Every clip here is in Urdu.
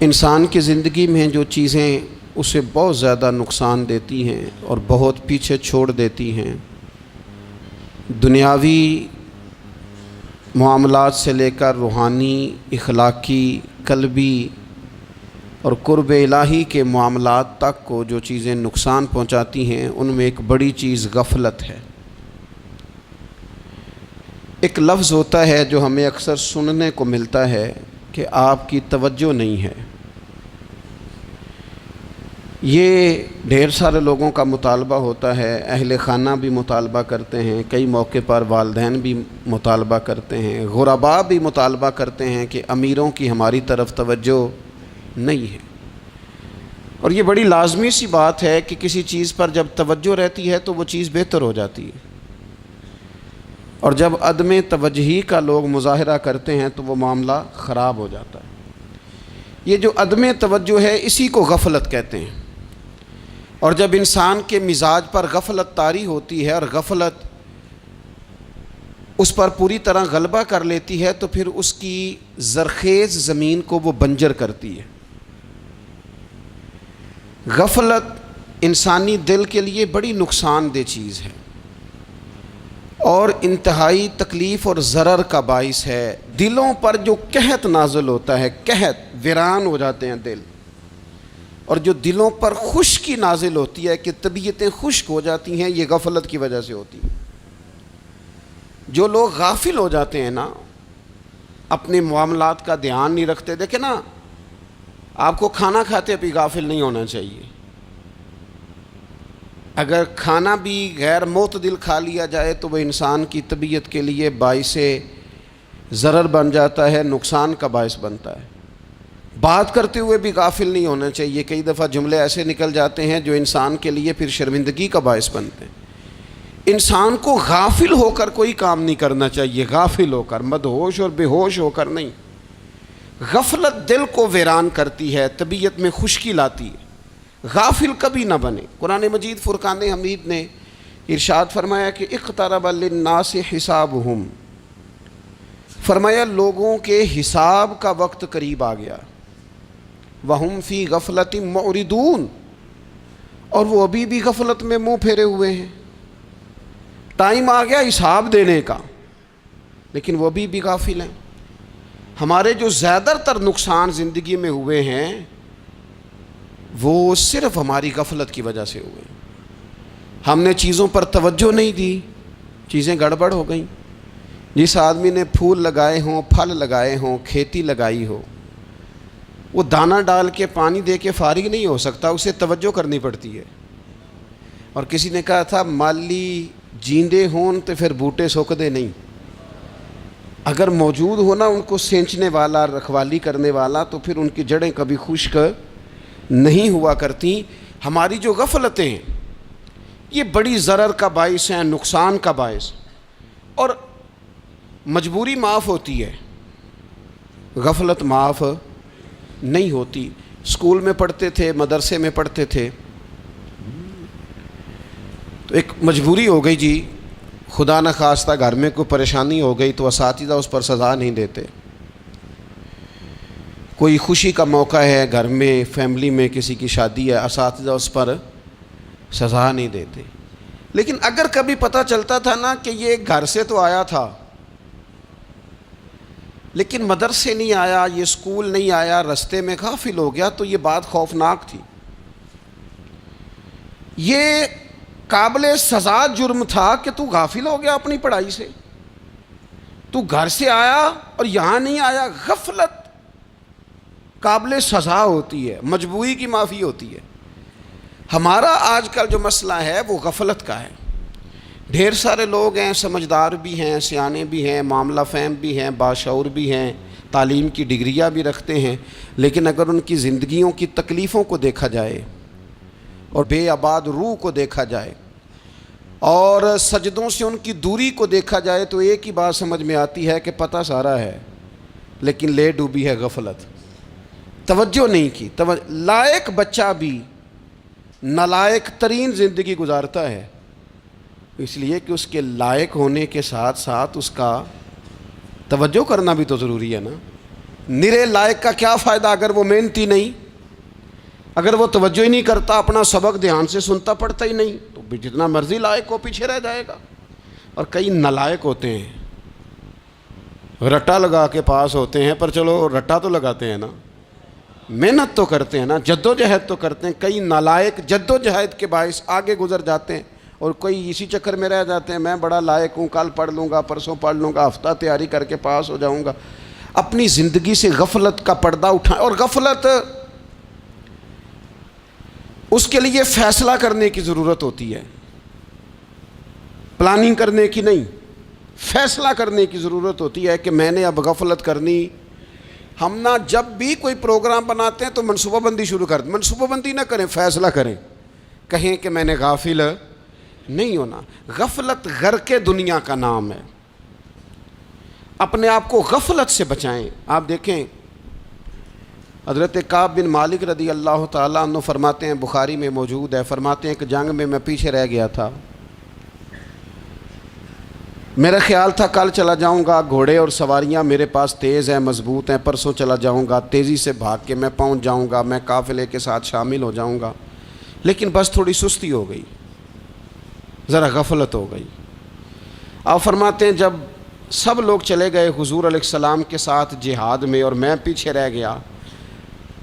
انسان کی زندگی میں جو چیزیں اسے بہت زیادہ نقصان دیتی ہیں اور بہت پیچھے چھوڑ دیتی ہیں، دنیاوی معاملات سے لے کر روحانی، اخلاقی، قلبی اور قرب الہی کے معاملات تک کو جو چیزیں نقصان پہنچاتی ہیں، ان میں ایک بڑی چیز غفلت ہے۔ ایک لفظ ہوتا ہے جو ہمیں اکثر سننے کو ملتا ہے کہ آپ کی توجہ نہیں ہے۔ یہ ڈھیر سارے لوگوں کا مطالبہ ہوتا ہے، اہل خانہ بھی مطالبہ کرتے ہیں، کئی موقع پر والدین بھی مطالبہ کرتے ہیں، غرباء بھی مطالبہ کرتے ہیں کہ امیروں کی ہماری طرف توجہ نہیں ہے۔ اور یہ بڑی لازمی سی بات ہے کہ کسی چیز پر جب توجہ رہتی ہے تو وہ چیز بہتر ہو جاتی ہے، اور جب عدم توجہی کا لوگ مظاہرہ کرتے ہیں تو وہ معاملہ خراب ہو جاتا ہے۔ یہ جو عدم توجہ ہے اسی کو غفلت کہتے ہیں، اور جب انسان کے مزاج پر غفلت طاری ہوتی ہے اور غفلت اس پر پوری طرح غلبہ کر لیتی ہے تو پھر اس کی زرخیز زمین کو وہ بنجر کرتی ہے۔ غفلت انسانی دل کے لیے بڑی نقصان دہ چیز ہے اور انتہائی تکلیف اور ضرر کا باعث ہے۔ دلوں پر جو قحط نازل ہوتا ہے، قحط، ویران ہو جاتے ہیں دل، اور جو دلوں پر خشکی نازل ہوتی ہے کہ طبیعتیں خشک ہو جاتی ہیں، یہ غفلت کی وجہ سے ہوتی ہے۔ جو لوگ غافل ہو جاتے ہیں نا، اپنے معاملات کا دھیان نہیں رکھتے، دیکھیں نا، آپ کو کھانا کھاتے بھی غافل نہیں ہونا چاہیے۔ اگر کھانا بھی غیر معتدل کھا لیا جائے تو وہ انسان کی طبیعت کے لیے باعث ضرر بن جاتا ہے، نقصان کا باعث بنتا ہے۔ بات کرتے ہوئے بھی غافل نہیں ہونا چاہیے، کئی دفعہ جملے ایسے نکل جاتے ہیں جو انسان کے لیے پھر شرمندگی کا باعث بنتے ہیں۔ انسان کو غافل ہو کر کوئی کام نہیں کرنا چاہیے، غافل ہو کر، مدہوش اور بے ہوش ہو کر نہیں۔ غفلت دل کو ویران کرتی ہے، طبیعت میں خشکی لاتی ہے۔ غافل کبھی نہ بنے۔ قرآن مجید فرقان حمید نے ارشاد فرمایا کہ اقترب للناس حسابہم، فرمایا لوگوں کے حساب کا وقت قریب آ گیا، وہم فی غفلۃ معرضون، اور وہ ابھی بھی غفلت میں منہ پھیرے ہوئے ہیں۔ ٹائم آ گیا حساب دینے کا، لیکن وہ ابھی بھی غافل ہیں۔ ہمارے جو زیادہ تر نقصان زندگی میں ہوئے ہیں وہ صرف ہماری غفلت کی وجہ سے ہوئے۔ ہم نے چیزوں پر توجہ نہیں دی، چیزیں گڑبڑ ہو گئیں۔ جس آدمی نے پھول لگائے ہوں، پھل لگائے ہوں، کھیتی لگائی ہو، وہ دانہ ڈال کے پانی دے کے فارغ نہیں ہو سکتا، اسے توجہ کرنی پڑتی ہے۔ اور کسی نے کہا تھا مالی جیندے ہون تو پھر بوٹے سوکدے نہیں، اگر موجود ہونا ان کو سینچنے والا، رکھوالی کرنے والا، تو پھر ان کی جڑیں کبھی خشک نہیں ہوا کرتی۔ ہماری جو غفلتیں ہیں یہ بڑی ضرر کا باعث ہیں، نقصان کا باعث، اور مجبوری معاف ہوتی ہے، غفلت معاف نہیں ہوتی۔ اسکول میں پڑھتے تھے، مدرسے میں پڑھتے تھے، تو ایک مجبوری ہو گئی جی، خدا نخواستہ گھر میں کوئی پریشانی ہو گئی تو اساتذہ اس پر سزا نہیں دیتے۔ کوئی خوشی کا موقع ہے گھر میں، فیملی میں کسی کی شادی ہے، اساتذہ اس پر سزا نہیں دیتے۔ لیکن اگر کبھی پتہ چلتا تھا نا کہ یہ گھر سے تو آیا تھا لیکن مدرسے نہیں آیا، یہ اسکول نہیں آیا، رستے میں غافل ہو گیا، تو یہ بات خوفناک تھی۔ یہ قابل سزا جرم تھا کہ تو غافل ہو گیا اپنی پڑھائی سے، تو گھر سے آیا اور یہاں نہیں آیا۔ غفلت قابل سزا ہوتی ہے، مجبوری کی معافی ہوتی ہے۔ ہمارا آج کل جو مسئلہ ہے وہ غفلت کا ہے۔ ڈھیر سارے لوگ ہیں، سمجھدار بھی ہیں، سیانے بھی ہیں، معاملہ فہم بھی ہیں، باشعور بھی ہیں، تعلیم کی ڈگریاں بھی رکھتے ہیں، لیکن اگر ان کی زندگیوں کی تکلیفوں کو دیکھا جائے اور بے آباد روح کو دیکھا جائے اور سجدوں سے ان کی دوری کو دیکھا جائے تو ایک ہی بات سمجھ میں آتی ہے کہ پتہ سارا ہے لیکن لے ڈوبی ہے غفلت، توجہ نہیں کی۔ لائق بچہ بھی نالائق ترین زندگی گزارتا ہے، اس لیے کہ اس کے لائق ہونے کے ساتھ ساتھ اس کا توجہ کرنا بھی تو ضروری ہے نا۔ نرے لائق کا کیا فائدہ اگر وہ محنتی نہیں، اگر وہ توجہ ہی نہیں کرتا، اپنا سبق دھیان سے سنتا پڑھتا ہی نہیں، تو بھی جتنا مرضی لائق ہو پیچھے رہ جائے گا۔ اور کئی نالائق ہوتے ہیں، رٹا لگا کے پاس ہوتے ہیں، پر چلو رٹا تو لگاتے ہیں نا، محنت تو کرتے ہیں نا، جد و جہد تو کرتے ہیں۔ کئی نالائق جد و جہد کے باعث آگے گزر جاتے ہیں، اور کوئی اسی چکر میں رہ جاتے ہیں، میں بڑا لائق ہوں، کل پڑھ لوں گا، پرسوں پڑھ لوں گا، ہفتہ تیاری کر کے پاس ہو جاؤں گا۔ اپنی زندگی سے غفلت کا پردہ اٹھائیں، اور غفلت اس کے لیے فیصلہ کرنے کی ضرورت ہوتی ہے، پلاننگ کرنے کی نہیں، فیصلہ کرنے کی ضرورت ہوتی ہے کہ میں نے اب غفلت کرنی۔ ہم نہ جب بھی کوئی پروگرام بناتے ہیں تو منصوبہ بندی شروع کر دیں، منصوبہ بندی نہ کریں، فیصلہ کریں، کہیں کہ میں نے غافل نہیں ہونا۔ غفلت غرق دنیا کا نام ہے، اپنے آپ کو غفلت سے بچائیں۔ آپ دیکھیں حضرت کعب بن مالک رضی اللہ تعالیٰ عنہ فرماتے ہیں، بخاری میں موجود ہے، فرماتے ہیں کہ جنگ میں پیچھے رہ گیا تھا، میرا خیال تھا کل چلا جاؤں گا، گھوڑے اور سواریاں میرے پاس تیز ہیں، مضبوط ہیں، پرسوں چلا جاؤں گا، تیزی سے بھاگ کے میں پہنچ جاؤں گا، میں قافلے کے ساتھ شامل ہو جاؤں گا، لیکن بس تھوڑی سستی ہو گئی، ذرا غفلت ہو گئی۔ آپ فرماتے ہیں جب سب لوگ چلے گئے حضور علیہ السلام کے ساتھ جہاد میں اور میں پیچھے رہ گیا،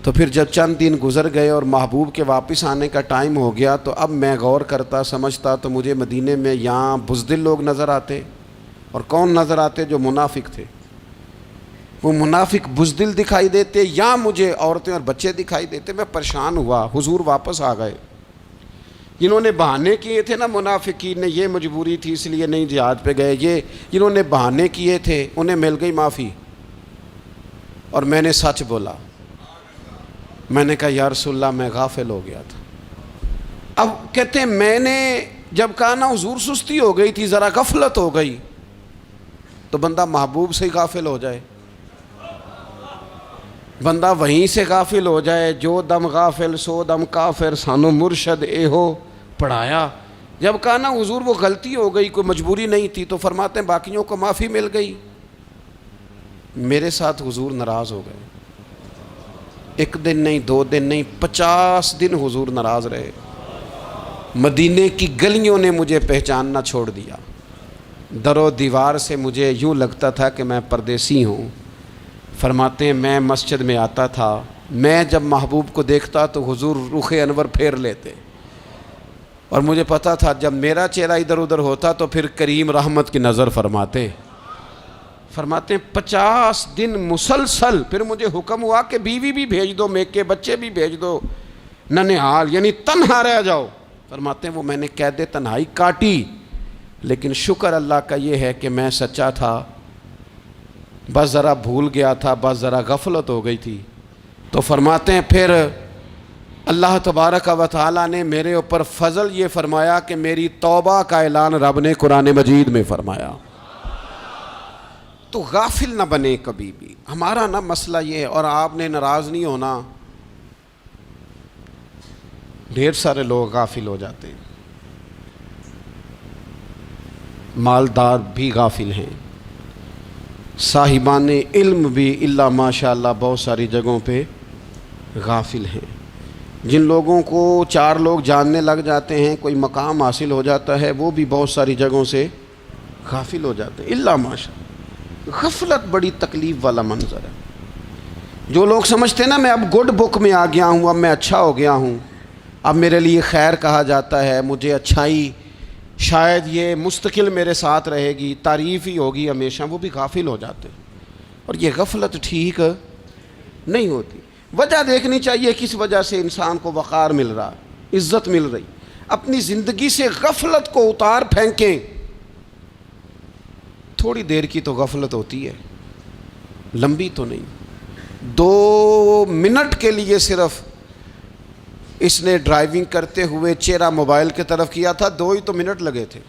تو پھر جب چند دن گزر گئے اور محبوب کے واپس آنے کا ٹائم ہو گیا، تو اب میں غور کرتا سمجھتا تو مجھے مدینے میں یہاں بزدل لوگ نظر آتے، اور کون نظر آتے؟ جو منافق تھے، وہ منافق بزدل دکھائی دیتے، یا مجھے عورتیں اور بچے دکھائی دیتے۔ میں پریشان ہوا، حضور واپس آ گئے۔ جنہوں نے بہانے کیے تھے نا منافقین نے، یہ مجبوری تھی اس لیے نہیں جہاد پہ گئے، یہ جنہوں نے بہانے کیے تھے انہیں مل گئی معافی، اور میں نے سچ بولا، میں نے کہا یا رسول اللہ میں غافل ہو گیا تھا۔ اب کہتے ہیں میں نے جب کہا نا حضور سستی ہو گئی تھی، ذرا غفلت ہو گئی، تو بندہ محبوب سے ہی غافل ہو جائے، بندہ وہیں سے غافل ہو جائے۔ جو دم غافل سو دم کافر، سانو مرشد اے ہو پڑھایا۔ جب کہا نا حضور وہ غلطی ہو گئی، کوئی مجبوری نہیں تھی، تو فرماتے ہیں باقیوں کو معافی مل گئی، میرے ساتھ حضور ناراض ہو گئے۔ ایک دن نہیں، 2 دن نہیں، 50 دن حضور ناراض رہے۔ مدینے کی گلیوں نے مجھے پہچاننا چھوڑ دیا، در و دیوار سے مجھے یوں لگتا تھا کہ میں پردیسی ہوں۔ فرماتے ہیں میں مسجد میں آتا تھا، میں جب محبوب کو دیکھتا تو حضور رخ انور پھیر لیتے، اور مجھے پتا تھا جب میرا چہرہ ادھر ادھر ہوتا تو پھر کریم رحمت کی نظر فرماتے ہیں 50 دن مسلسل۔ پھر مجھے حکم ہوا کہ بیوی بھی بھیج دو، میکے بچے بھی بھیج دو، ننھال یعنی تنہا رہ جاؤ۔ فرماتے ہیں وہ میں نے قید تنہائی کاٹی، لیکن شکر اللہ کا یہ ہے کہ میں سچا تھا، بس ذرا بھول گیا تھا، بس ذرا غفلت ہو گئی تھی۔ تو فرماتے ہیں پھر اللہ تبارک و تعالیٰ نے میرے اوپر فضل یہ فرمایا کہ میری توبہ کا اعلان رب نے قرآن مجید میں فرمایا۔ تو غافل نہ بنے کبھی بھی۔ ہمارا نا مسئلہ یہ ہے، اور آپ نے ناراض نہیں ہونا، ڈھیر سارے لوگ غافل ہو جاتے ہیں، مالدار بھی غافل ہیں، صاحبان علم بھی الا ماشاء اللہ بہت ساری جگہوں پہ غافل ہیں۔ جن لوگوں کو 4 لوگ جاننے لگ جاتے ہیں، کوئی مقام حاصل ہو جاتا ہے، وہ بھی بہت ساری جگہوں سے غافل ہو جاتے ہیں الا ماشاء اللہ۔ غفلت بڑی تکلیف والا منظر ہے۔ جو لوگ سمجھتے ہیں نا میں اب گڈ بک میں آ گیا ہوں، اب میں اچھا ہو گیا ہوں، اب میرے لیے خیر کہا جاتا ہے، مجھے اچھائی شاید یہ مستقل میرے ساتھ رہے گی، تعریف ہی ہوگی ہمیشہ، وہ بھی غافل ہو جاتے ہیں۔ اور یہ غفلت ٹھیک نہیں ہوتی۔ وجہ دیکھنی چاہیے کس وجہ سے انسان کو وقار مل رہا، عزت مل رہی۔ اپنی زندگی سے غفلت کو اتار پھینکیں۔ تھوڑی دیر کی تو غفلت ہوتی ہے، لمبی تو نہیں۔ 2 منٹ کے لیے صرف اس نے ڈرائیونگ کرتے ہوئے چہرہ موبائل کی طرف کیا تھا، 2 ہی تو منٹ لگے تھے۔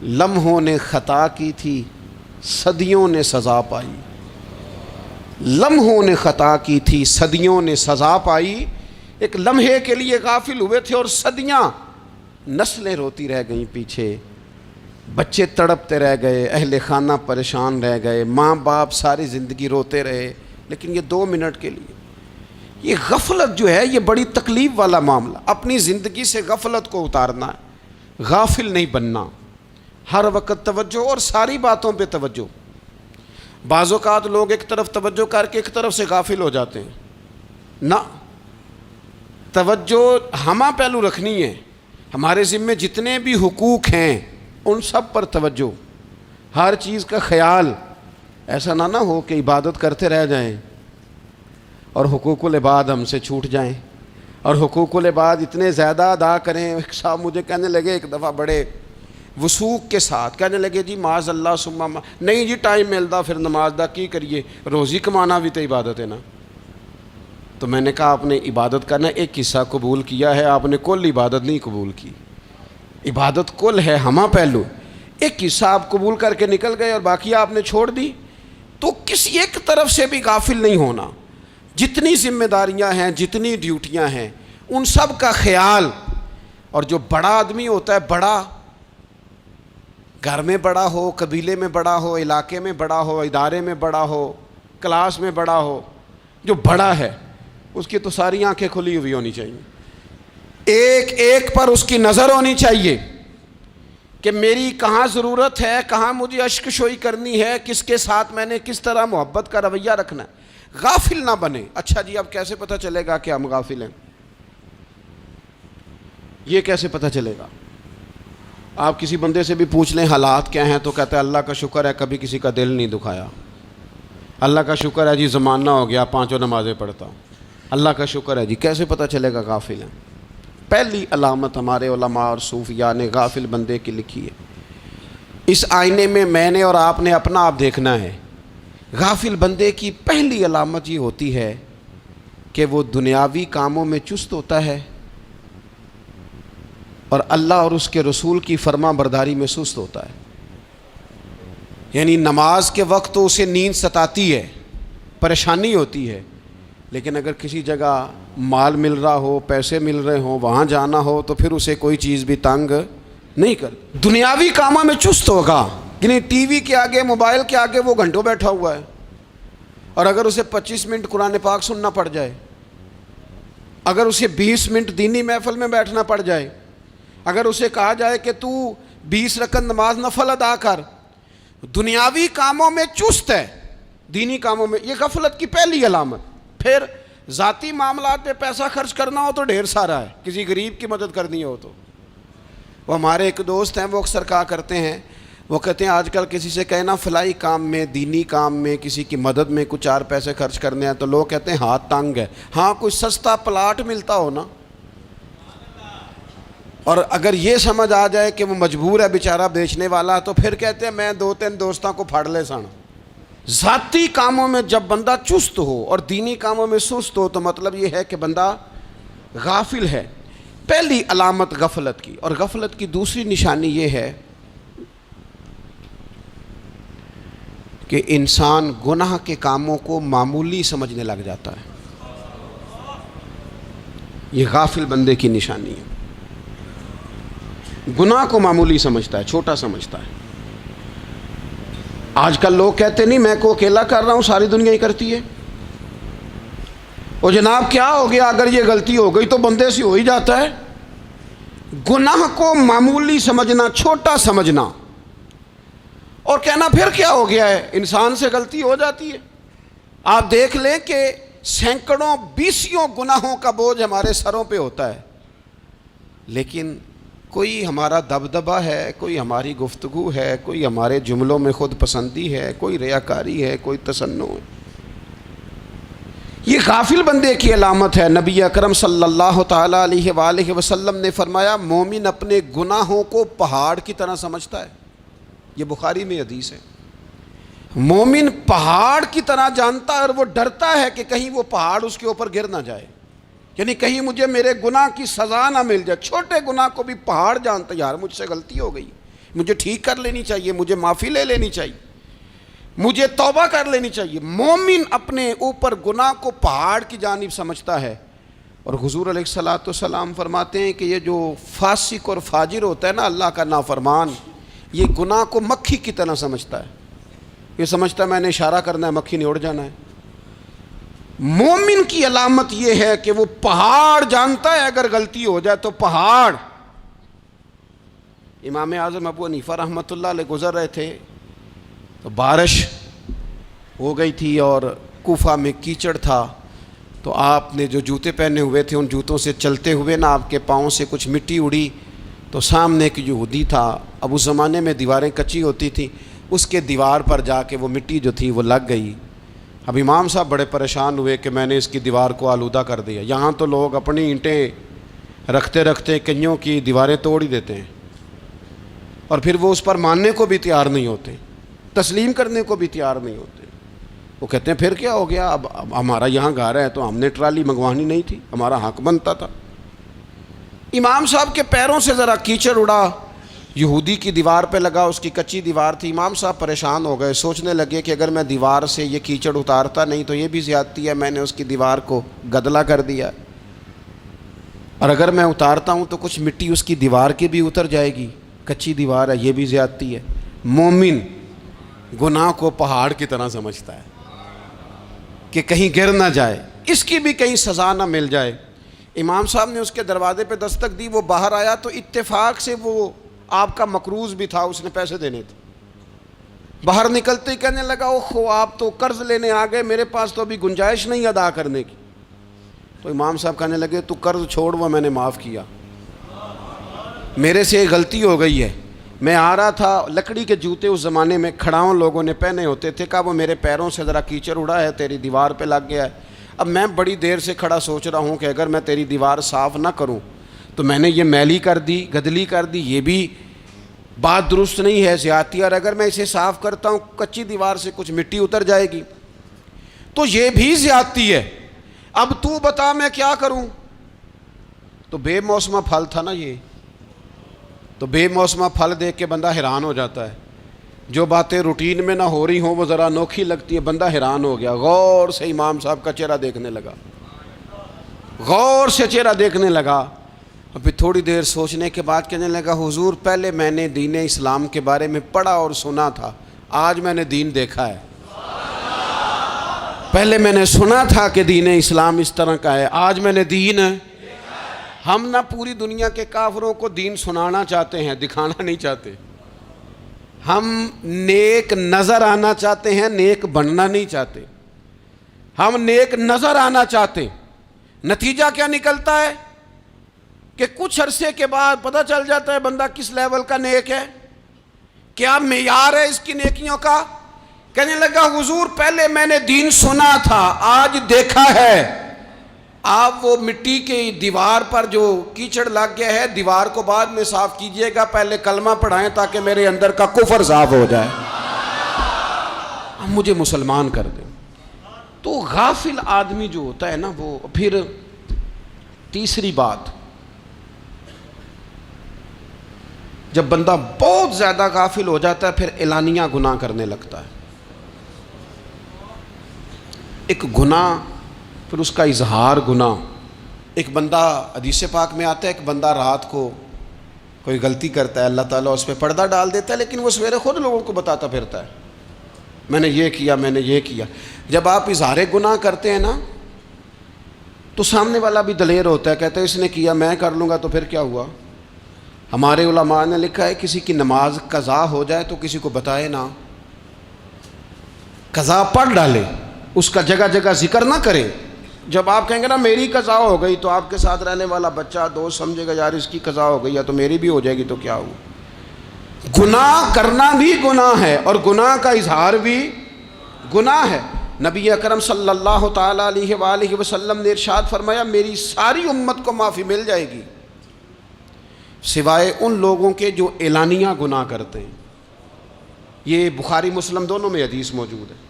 لمحوں نے خطا کی تھی، صدیوں نے سزا پائی۔ لمحوں نے خطا کی تھی، صدیوں نے سزا پائی۔ ایک لمحے کے لیے غافل ہوئے تھے اور صدیاں، نسلیں روتی رہ گئیں پیچھے بچے تڑپتے رہ گئے، اہل خانہ پریشان رہ گئے، ماں باپ ساری زندگی روتے رہے، لیکن یہ 2 منٹ کے لیے یہ غفلت جو ہے یہ بڑی تکلیف والا معاملہ. اپنی زندگی سے غفلت کو اتارنا ہے، غافل نہیں بننا، ہر وقت توجہ اور ساری باتوں پہ توجہ. بعض اوقات لوگ ایک طرف توجہ کر کے ایک طرف سے غافل ہو جاتے ہیں. نہ، توجہ ہمہ پہلو رکھنی ہے. ہمارے ذمے جتنے بھی حقوق ہیں ان سب پر توجہ، ہر چیز کا خیال. ایسا نہ ہو کہ عبادت کرتے رہ جائیں اور حقوق العباد ہم سے چھوٹ جائیں، اور حقوق العباد اتنے زیادہ ادا کریں. ایک صاحب مجھے کہنے لگے ایک دفعہ بڑے وثوق کے ساتھ، کہنے لگے جی معاذ اللہ ثم نہیں جی ٹائم ملتا پھر نماز دا کی کریے، روزی کمانا بھی تو عبادت ہے نا. تو میں نے کہا آپ نے عبادت کرنا ایک حصہ قبول کیا ہے، آپ نے کل عبادت نہیں قبول کی. عبادت کل ہے، ہمہ پہلو. ایک حصہ آپ قبول کر کے نکل گئے اور باقی آپ نے چھوڑ دی. تو کسی ایک طرف سے بھی غافل نہیں ہونا. جتنی ذمہ داریاں ہیں، جتنی ڈیوٹیاں ہیں، ان سب کا خیال. اور جو بڑا آدمی ہوتا ہے، بڑا گھر میں بڑا ہو، قبیلے میں بڑا ہو، علاقے میں بڑا ہو، ادارے میں بڑا ہو، کلاس میں بڑا ہو، جو بڑا ہے اس کی تو ساری آنکھیں کھلی ہوئی ہونی چاہیے. ایک ایک پر اس کی نظر ہونی چاہیے کہ میری کہاں ضرورت ہے، کہاں مجھے اشک شوئی کرنی ہے، کس کے ساتھ میں نے کس طرح محبت کا رویہ رکھنا ہے. غافل نہ بنے. اچھا جی اب کیسے پتہ چلے گا کہ ہم غافل ہیں؟ یہ کیسے پتہ چلے گا؟ آپ کسی بندے سے بھی پوچھ لیں حالات کیا ہیں تو کہتا ہے اللہ کا شکر ہے کبھی کسی کا دل نہیں دکھایا، اللہ کا شکر ہے جی زمانہ ہو گیا 5 نمازیں پڑھتا ہوں، اللہ کا شکر ہے جی. کیسے پتہ چلے گا غافل ہیں؟ پہلی علامت ہمارے علماء اور صوفیاء نے غافل بندے کی لکھی ہے. اس آئینے میں نے اور آپ نے اپنا آپ دیکھنا ہے. غافل بندے کی پہلی علامت یہ ہوتی ہے کہ وہ دنیاوی کاموں میں چست ہوتا ہے اور اللہ اور اس کے رسول کی فرما برداری میں سست ہوتا ہے. یعنی نماز کے وقت تو اسے نیند ستاتی ہے، پریشانی ہوتی ہے، لیکن اگر کسی جگہ مال مل رہا ہو، پیسے مل رہے ہوں، وہاں جانا ہو تو پھر اسے کوئی چیز بھی تنگ نہیں کر. دنیاوی کاموں میں چست ہوگا، یعنی ٹی وی کے آگے، موبائل کے آگے وہ گھنٹوں بیٹھا ہوا ہے. اور اگر اسے 25 منٹ قرآن پاک سننا پڑ جائے، اگر اسے 20 منٹ دینی محفل میں بیٹھنا پڑ جائے، اگر اسے کہا جائے کہ تو 20 رکعت نماز نفل ادا کر، دنیاوی کاموں میں چست ہے، دینی کاموں میں، یہ غفلت کی پہلی علامت. پھر ذاتی معاملات پہ پیسہ خرچ کرنا ہو تو ڈھیر سارا ہے، کسی غریب کی مدد کرنی ہو تو. وہ ہمارے ایک دوست ہیں، وہ اکثر کہا کرتے ہیں، وہ کہتے ہیں آج کل کسی سے کہنا فلائی کام میں، دینی کام میں، کسی کی مدد میں کچھ 4 پیسے خرچ کرنے ہیں تو لوگ کہتے ہیں ہاتھ تنگ ہے. ہاں کوئی سستا پلاٹ ملتا ہو نا، اور اگر یہ سمجھ آ جائے کہ وہ مجبور ہے بیچارہ بیچنے والا، تو پھر کہتے ہیں میں 2-3 دوستوں کو پھاڑ لے سن. ذاتی کاموں میں جب بندہ چست ہو اور دینی کاموں میں سست ہو تو مطلب یہ ہے کہ بندہ غافل ہے. پہلی علامت غفلت کی. اور غفلت کی دوسری نشانی یہ ہے کہ انسان گناہ کے کاموں کو معمولی سمجھنے لگ جاتا ہے. یہ غافل بندے کی نشانی ہے. گناہ کو معمولی سمجھتا ہے، چھوٹا سمجھتا ہے. آج کل لوگ کہتے نہیں میں کو اکیلا کر رہا ہوں، ساری دنیا ہی کرتی ہے. اور جناب کیا ہو گیا اگر یہ غلطی ہو گئی تو بندے سے ہو ہی جاتا ہے. گناہ کو معمولی سمجھنا، چھوٹا سمجھنا اور کہنا پھر کیا ہو گیا ہے، انسان سے غلطی ہو جاتی ہے. آپ دیکھ لیں کہ سینکڑوں بیسیوں گناہوں کا بوجھ ہمارے سروں پہ ہوتا ہے، لیکن کوئی ہمارا دبدبہ ہے، کوئی ہماری گفتگو ہے، کوئی ہمارے جملوں میں خود پسندی ہے، کوئی ریاکاری ہے، کوئی تصنع ہے. یہ غافل بندے کی علامت ہے. نبی اکرم صلی اللہ تعالیٰ علیہ وآلہ وسلم نے فرمایا مومن اپنے گناہوں کو پہاڑ کی طرح سمجھتا ہے. یہ بخاری میں حدیث ہے. مومن پہاڑ کی طرح جانتا ہے اور وہ ڈرتا ہے کہ کہیں وہ پہاڑ اس کے اوپر گر نہ جائے، یعنی کہیں مجھے میرے گناہ کی سزا نہ مل جائے. چھوٹے گناہ کو بھی پہاڑ جانتا ہے، یار مجھ سے غلطی ہو گئی، مجھے ٹھیک کر لینی چاہیے، مجھے معافی لے لینی چاہیے، مجھے توبہ کر لینی چاہیے. مومن اپنے اوپر گناہ کو پہاڑ کی جانب سمجھتا ہے. اور حضور علیہ الصلوۃ والسلام فرماتے ہیں کہ یہ جو فاسق اور فاجر ہوتا ہے نا، اللہ کا نافرمان، یہ گناہ کو مکھی کی طرح سمجھتا ہے، یہ سمجھتا ہے میں نے اشارہ کرنا ہے مکھی نے اڑ جانا ہے۔ مومن کی علامت یہ ہے کہ وہ پہاڑ جانتا ہے اگر غلطی ہو جائے تو پہاڑ۔ امام اعظم ابو حنیفہ رحمۃ اللہ علیہ گزر رہے تھے تو بارش ہو گئی تھی اور کوفہ میں کیچڑ تھا، تو آپ نے جو جوتے پہنے ہوئے تھے ان جوتوں سے چلتے ہوئے نا آپ کے پاؤں سے کچھ مٹی اڑی، تو سامنے ایک یہودی تھا، اب اس زمانے میں دیواریں کچی ہوتی تھیں، اس کے دیوار پر جا کے وہ مٹی جو تھی وہ لگ گئی۔ اب امام صاحب بڑے پریشان ہوئے کہ میں نے اس کی دیوار کو آلودہ کر دیا۔ یہاں تو لوگ اپنی اینٹیں رکھتے رکھتے کئیوں کی دیواریں توڑ ہی دیتے ہیں، اور پھر وہ اس پر ماننے کو بھی تیار نہیں ہوتے، تسلیم کرنے کو بھی تیار نہیں ہوتے۔ وہ کہتے ہیں پھر کیا ہو گیا، اب ہمارا یہاں گھر ہے تو ہم نے ٹرالی منگوانی نہیں تھی، ہمارا حق بنتا تھا۔ امام صاحب کے پیروں سے ذرا کیچڑ اڑا، یہودی کی دیوار پہ لگا، اس کی کچی دیوار تھی۔ امام صاحب پریشان ہو گئے، سوچنے لگے کہ اگر میں دیوار سے یہ کیچڑ اتارتا نہیں تو یہ بھی زیادتی ہے، میں نے اس کی دیوار کو گدلا کر دیا، اور اگر میں اتارتا ہوں تو کچھ مٹی اس کی دیوار کی بھی اتر جائے گی، کچی دیوار ہے، یہ بھی زیادتی ہے۔ مومن گناہ کو پہاڑ کی طرح سمجھتا ہے کہ کہیں گر نہ جائے، اس کی بھی کہیں سزا نہ مل جائے۔ امام صاحب نے اس کے دروازے پہ دستک دی، وہ باہر آیا تو اتفاق سے وہ آپ کا مقروض بھی تھا، اس نے پیسے دینے تھے۔ باہر نکلتے ہی کہنے لگا اوہ آپ تو قرض لینے آ گئے، میرے پاس تو ابھی گنجائش نہیں ادا کرنے کی۔ تو امام صاحب کہنے لگے تو قرض چھوڑ، وہ میں نے معاف کیا، میرے سے غلطی ہو گئی ہے، میں آ رہا تھا، لکڑی کے جوتے اس زمانے میں کھڑاؤں لوگوں نے پہنے ہوتے تھے، کہا وہ میرے پیروں سے ذرا کیچڑ اڑا ہے، تیری دیوار پہ لگ گیا ہے۔ اب میں بڑی دیر سے کھڑا سوچ رہا ہوں کہ اگر میں تیری دیوار صاف نہ کروں تو میں نے یہ میلی کر دی، گدلی کر دی، یہ بھی بات درست نہیں ہے، زیادتی، اور اگر میں اسے صاف کرتا ہوں کچی دیوار سے کچھ مٹی اتر جائے گی تو یہ بھی زیادتی ہے، اب تو بتا میں کیا کروں۔ تو بے موسمہ پھل تھا نا یہ، تو بے موسمہ پھل دیکھ کے بندہ حیران ہو جاتا ہے، جو باتیں روٹین میں نہ ہو رہی ہوں وہ ذرا انوکھی لگتی ہے، بندہ حیران ہو گیا، غور سے امام صاحب کا چہرہ دیکھنے لگا، غور سے چہرہ دیکھنے لگا، اور پھر تھوڑی دیر سوچنے کے بعد کہنے لگا حضور پہلے میں نے دین اسلام کے بارے میں پڑھا اور سنا تھا، آج میں نے دین دیکھا ہے۔ پہلے میں نے سنا تھا کہ دین اسلام اس طرح کا ہے، آج میں نے دین ہم نہ پوری دنیا کے کافروں کو دین سنانا چاہتے ہیں، دکھانا نہیں چاہتے، ہم نیک نظر آنا چاہتے ہیں، نیک بننا نہیں چاہتے، ہم نیک نظر آنا چاہتے۔ نتیجہ کیا نکلتا ہے کہ کچھ عرصے کے بعد پتہ چل جاتا ہے بندہ کس لیول کا نیک ہے، کیا معیار ہے اس کی نیکیوں کا۔ کہنے لگا حضور پہلے میں نے دین سنا تھا، آج دیکھا ہے۔ آپ وہ مٹی کی دیوار پر جو کیچڑ لگ گیا ہے، دیوار کو بعد میں صاف کیجئے گا، پہلے کلمہ پڑھائیں تاکہ میرے اندر کا کفر صاف ہو جائے، مجھے مسلمان کر دیں۔ تو غافل آدمی جو ہوتا ہے نا وہ پھر تیسری بات، جب بندہ بہت زیادہ غافل ہو جاتا ہے پھر اعلانیہ گناہ کرنے لگتا ہے۔ ایک گناہ پھر اس کا اظہار گناہ، ایک بندہ حدیث پاک میں آتا ہے، ایک بندہ رات کو کوئی غلطی کرتا ہے، اللہ تعالیٰ اس پہ پردہ ڈال دیتا ہے، لیکن وہ سویرے خود لوگوں کو بتاتا پھرتا ہے میں نے یہ کیا، میں نے یہ کیا۔ جب آپ اظہار گناہ کرتے ہیں نا تو سامنے والا بھی دلیر ہوتا ہے، کہتا ہے اس نے کیا میں کر لوں گا تو پھر کیا ہوا۔ ہمارے علماء نے لکھا ہے کسی کی نماز قضا ہو جائے تو کسی کو بتائے نہ، قضا پڑھ ڈالے، اس کا جگہ جگہ ذکر نہ کرے۔ جب آپ کہیں گے نا میری قضا ہو گئی تو آپ کے ساتھ رہنے والا بچہ دوست سمجھے گا یار اس کی قضا ہو گئی ہے تو میری بھی ہو جائے گی تو کیا ہوا۔ گناہ کرنا بھی گناہ ہے اور گناہ کا اظہار بھی گناہ ہے۔ نبی اکرم صلی اللہ تعالیٰ علیہ وآلہ وسلم نے ارشاد فرمایا میری ساری امت کو معافی مل جائے گی سوائے ان لوگوں کے جو اعلانیہ گناہ کرتے ہیں۔ یہ بخاری مسلم دونوں میں حدیث موجود ہے۔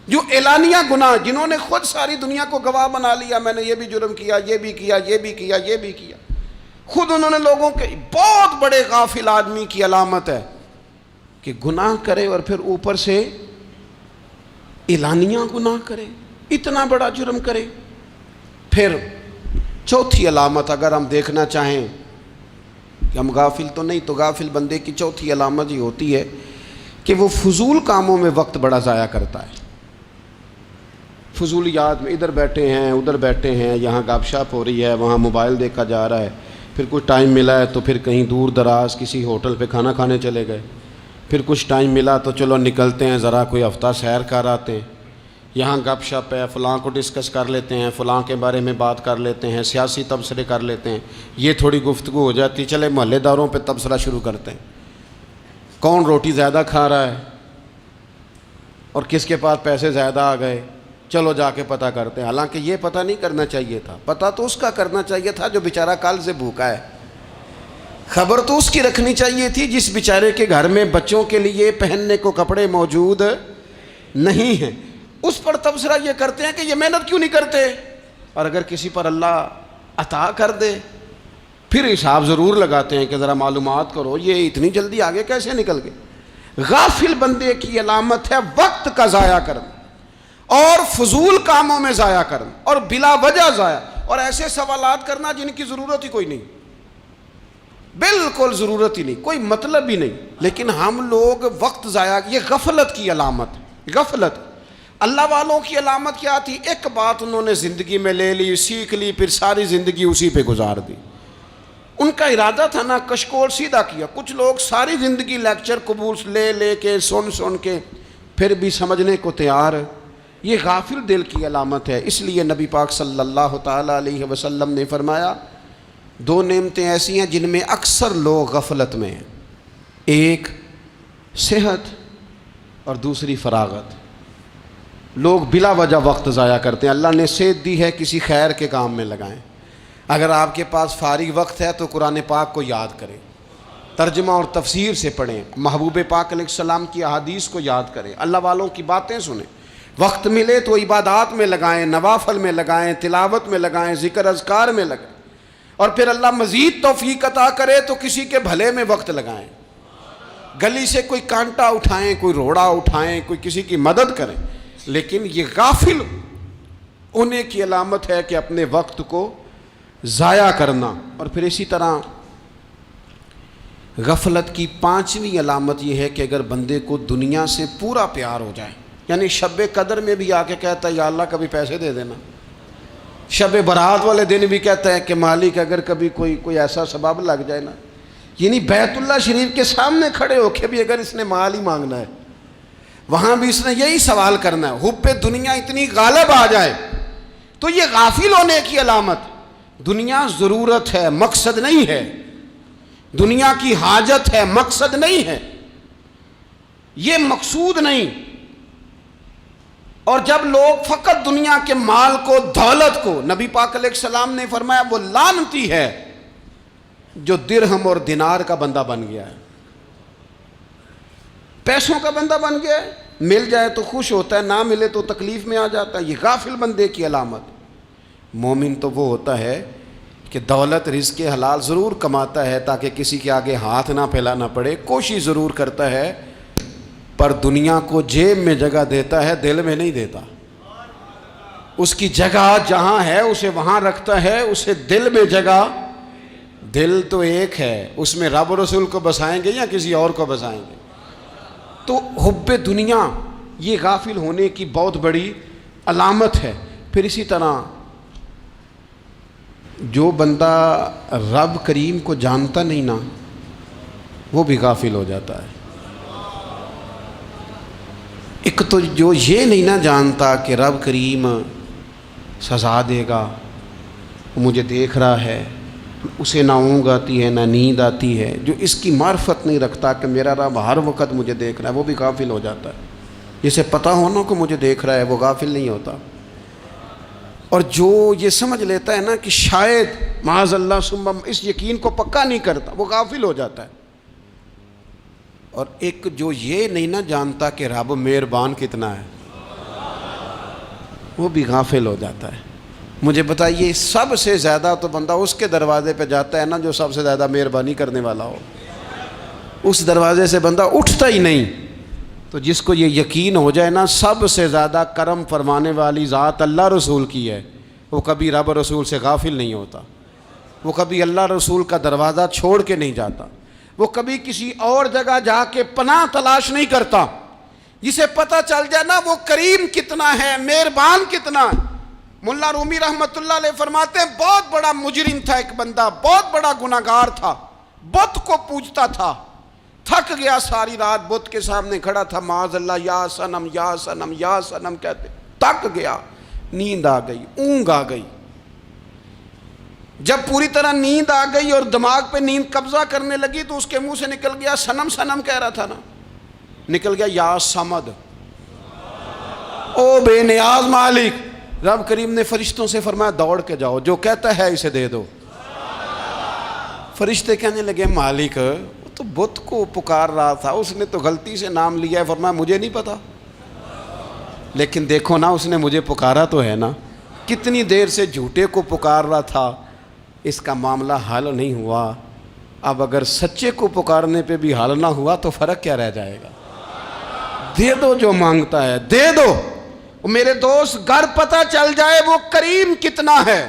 جو اعلانیہ گناہ، جنہوں نے خود ساری دنیا کو گواہ بنا لیا، میں نے یہ بھی جرم کیا، یہ بھی کیا، یہ بھی کیا، یہ بھی کیا، خود انہوں نے لوگوں کے، بہت بڑے غافل آدمی کی علامت ہے کہ گناہ کرے اور پھر اوپر سے اعلانیہ گناہ کرے، اتنا بڑا جرم کرے۔ پھر چوتھی علامت اگر ہم دیکھنا چاہیں کہ ہم غافل تو نہیں. تو غافل بندے کی چوتھی علامت یہ ہوتی ہے کہ وہ فضول کاموں میں وقت بڑا ضائع کرتا ہے. فضولیات میں ادھر بیٹھے ہیں ادھر بیٹھے ہیں, یہاں گپ شپ ہو رہی ہے, وہاں موبائل دیکھا جا رہا ہے, پھر کچھ ٹائم ملا ہے تو پھر کہیں دور دراز کسی ہوٹل پہ کھانا کھانے چلے گئے, پھر کچھ ٹائم ملا تو چلو نکلتے ہیں ذرا کوئی ہفتہ سیر کر آتے ہیں, یہاں گپ شپ ہے, فلاں کو ڈسکس کر لیتے ہیں, فلاں کے بارے میں بات کر لیتے ہیں, سیاسی تبصرے کر لیتے ہیں, یہ تھوڑی گفتگو ہو جاتی, چلے محلے داروں پہ تبصرہ شروع کرتے ہیں, کون روٹی زیادہ کھا رہا ہے اور کس کے پاس پیسے زیادہ آ گئے, چلو جا کے پتہ کرتے ہیں. حالانکہ یہ پتہ نہیں کرنا چاہیے تھا, پتہ تو اس کا کرنا چاہیے تھا جو بیچارہ کل سے بھوکا ہے. خبر تو اس کی رکھنی چاہیے تھی جس بیچارے کے گھر میں بچوں کے لیے پہننے کو کپڑے موجود نہیں ہیں. اس پر تبصرہ یہ کرتے ہیں کہ یہ محنت کیوں نہیں کرتے, اور اگر کسی پر اللہ عطا کر دے پھر حساب ضرور لگاتے ہیں کہ ذرا معلومات کرو یہ اتنی جلدی آگے کیسے نکل گئے. غافل بندے کی علامت ہے وقت کا ضائع کرنا اور فضول کاموں میں ضائع کرنا اور بلا وجہ ضائع, اور ایسے سوالات کرنا جن کی ضرورت ہی کوئی نہیں, بالکل ضرورت ہی نہیں, کوئی مطلب ہی نہیں, لیکن ہم لوگ وقت ضائع. یہ غفلت کی علامت. غفلت. اللہ والوں کی علامت کیا تھی؟ ایک بات انہوں نے زندگی میں لے لی, سیکھ لی, پھر ساری زندگی اسی پہ گزار دی. ان کا ارادہ تھا نا کشکول سیدھا کیا. کچھ لوگ ساری زندگی لیکچر قبول لے کے سن کے پھر بھی سمجھنے کو تیار. یہ غافل دل کی علامت ہے. اس لیے نبی پاک صلی اللہ تعالیٰ علیہ وسلم نے فرمایا دو نعمتیں ایسی ہیں جن میں اکثر لوگ غفلت میں ہیں, ایک صحت اور دوسری فراغت. لوگ بلا وجہ وقت ضائع کرتے ہیں. اللہ نے صحت دی ہے, کسی خیر کے کام میں لگائیں. اگر آپ کے پاس فارغ وقت ہے تو قرآن پاک کو یاد کریں, ترجمہ اور تفسیر سے پڑھیں, محبوب پاک علیہ السلام کی احادیث کو یاد کریں, اللہ والوں کی باتیں سنیں. وقت ملے تو عبادات میں لگائیں, نوافل میں لگائیں, تلاوت میں لگائیں, ذکر اذکار میں لگائیں, اور پھر اللہ مزید توفیق عطا کرے تو کسی کے بھلے میں وقت لگائیں. گلی سے کوئی کانٹا اٹھائیں, کوئی روڑا اٹھائیں, کوئی کسی کی مدد کریں. لیکن یہ غافل ہونے کی علامت ہے کہ اپنے وقت کو ضائع کرنا. اور پھر اسی طرح غفلت کی پانچویں علامت یہ ہے کہ اگر بندے کو دنیا سے پورا پیار ہو جائے, یعنی شب قدر میں بھی آ کے کہتا ہے یا اللہ کبھی پیسے دے دینا, شب برات والے دن بھی کہتا ہے کہ مالک اگر کبھی کوئی ایسا سبب لگ جائے نا, یعنی بیت اللہ شریف کے سامنے کھڑے ہو کے بھی اگر اس نے مال ہی مانگنا ہے وہاں بھی اس نے یہی سوال کرنا ہے, حب دنیا اتنی غالب آ جائے. تو یہ غافل ہونے کی علامت. دنیا ضرورت ہے, مقصد نہیں ہے. دنیا کی حاجت ہے, مقصد نہیں ہے. یہ مقصود نہیں. اور جب لوگ فقط دنیا کے مال کو, دولت کو, نبی پاک علیہ السلام نے فرمایا وہ لعنتی ہے جو درہم اور دینار کا بندہ بن گیا ہے, پیسوں کا بندہ بن گیا ہے. مل جائے تو خوش ہوتا ہے, نہ ملے تو تکلیف میں آ جاتا ہے. یہ غافل بندے کی علامت. مومن تو وہ ہوتا ہے کہ دولت رزق حلال ضرور کماتا ہے تاکہ کسی کے آگے ہاتھ نہ پھیلانا پڑے, کوشش ضرور کرتا ہے, پر دنیا کو جیب میں جگہ دیتا ہے, دل میں نہیں دیتا. اس کی جگہ جہاں ہے اسے وہاں رکھتا ہے, اسے دل میں جگہ. دل تو ایک ہے, اس میں رب و رسول کو بسائیں گے یا کسی اور کو بسائیں گے. تو حب دنیا یہ غافل ہونے کی بہت بڑی علامت ہے. پھر اسی طرح جو بندہ رب کریم کو جانتا نہیں نا وہ بھی غافل ہو جاتا ہے. ایک تو جو یہ نہیں نہ جانتا کہ رب کریم سزا دے گا, مجھے دیکھ رہا ہے, اسے نہ اونگ آتی ہے نہ نیند آتی ہے, جو اس کی معرفت نہیں رکھتا کہ میرا رب ہر وقت مجھے دیکھ رہا ہے, وہ بھی غافل ہو جاتا ہے. جسے پتہ ہونا کہ مجھے دیکھ رہا ہے وہ غافل نہیں ہوتا. اور جو یہ سمجھ لیتا ہے نا کہ شاید معاذ اللہ ثم, اس یقین کو پکا نہیں کرتا, وہ غافل ہو جاتا ہے. اور ایک جو یہ نہیں نہ جانتا کہ رب مہربان کتنا ہے وہ بھی غافل ہو جاتا ہے. مجھے بتائیے سب سے زیادہ تو بندہ اس کے دروازے پہ جاتا ہے نا جو سب سے زیادہ مہربانی کرنے والا ہو, اس دروازے سے بندہ اٹھتا ہی نہیں. تو جس کو یہ یقین ہو جائے نا سب سے زیادہ کرم فرمانے والی ذات اللہ رسول کی ہے, وہ کبھی رب رسول سے غافل نہیں ہوتا. وہ کبھی اللہ رسول کا دروازہ چھوڑ کے نہیں جاتا، وہ کبھی کسی اور جگہ جا کے پناہ تلاش نہیں کرتا۔ جسے پتہ چل جائے نا وہ کریم کتنا ہے، مہربان کتنا ہے۔ ملا رومی رحمت اللہ علیہ فرماتے ہیں بہت بڑا مجرم تھا ایک بندہ، بہت بڑا گناہگار تھا، بت کو پوجتا تھا، تھک گیا ساری رات بت کے سامنے کھڑا تھا، معاذ اللہ یا صنم یا صنم یا صنم کہتے، تھک گیا، نیند آ گئی، اونگ آ گئی۔ جب پوری طرح نیند آ گئی اور دماغ پہ نیند قبضہ کرنے لگی تو اس کے منہ سے نکل گیا، صنم صنم کہہ رہا تھا نا، نکل گیا یا صمد، او بے نیاز مالک۔ رب کریم نے فرشتوں سے فرمایا دوڑ کے جاؤ، جو کہتا ہے اسے دے دو۔ فرشتے کہنے لگے مالک وہ تو بت کو پکار رہا تھا، اس نے تو غلطی سے نام لیا ہے۔ فرمایا مجھے نہیں پتا، لیکن دیکھو نا اس نے مجھے پکارا تو ہے نا، کتنی دیر سے جھوٹے کو پکار رہا تھا، اس کا معاملہ حل نہیں ہوا۔ اب اگر سچے کو پکارنے پہ بھی حل نہ ہوا تو فرق کیا رہ جائے گا؟ دے دو جو مانگتا ہے، دے دو۔ میرے دوست گھر پتہ چل جائے وہ کریم کتنا ہے،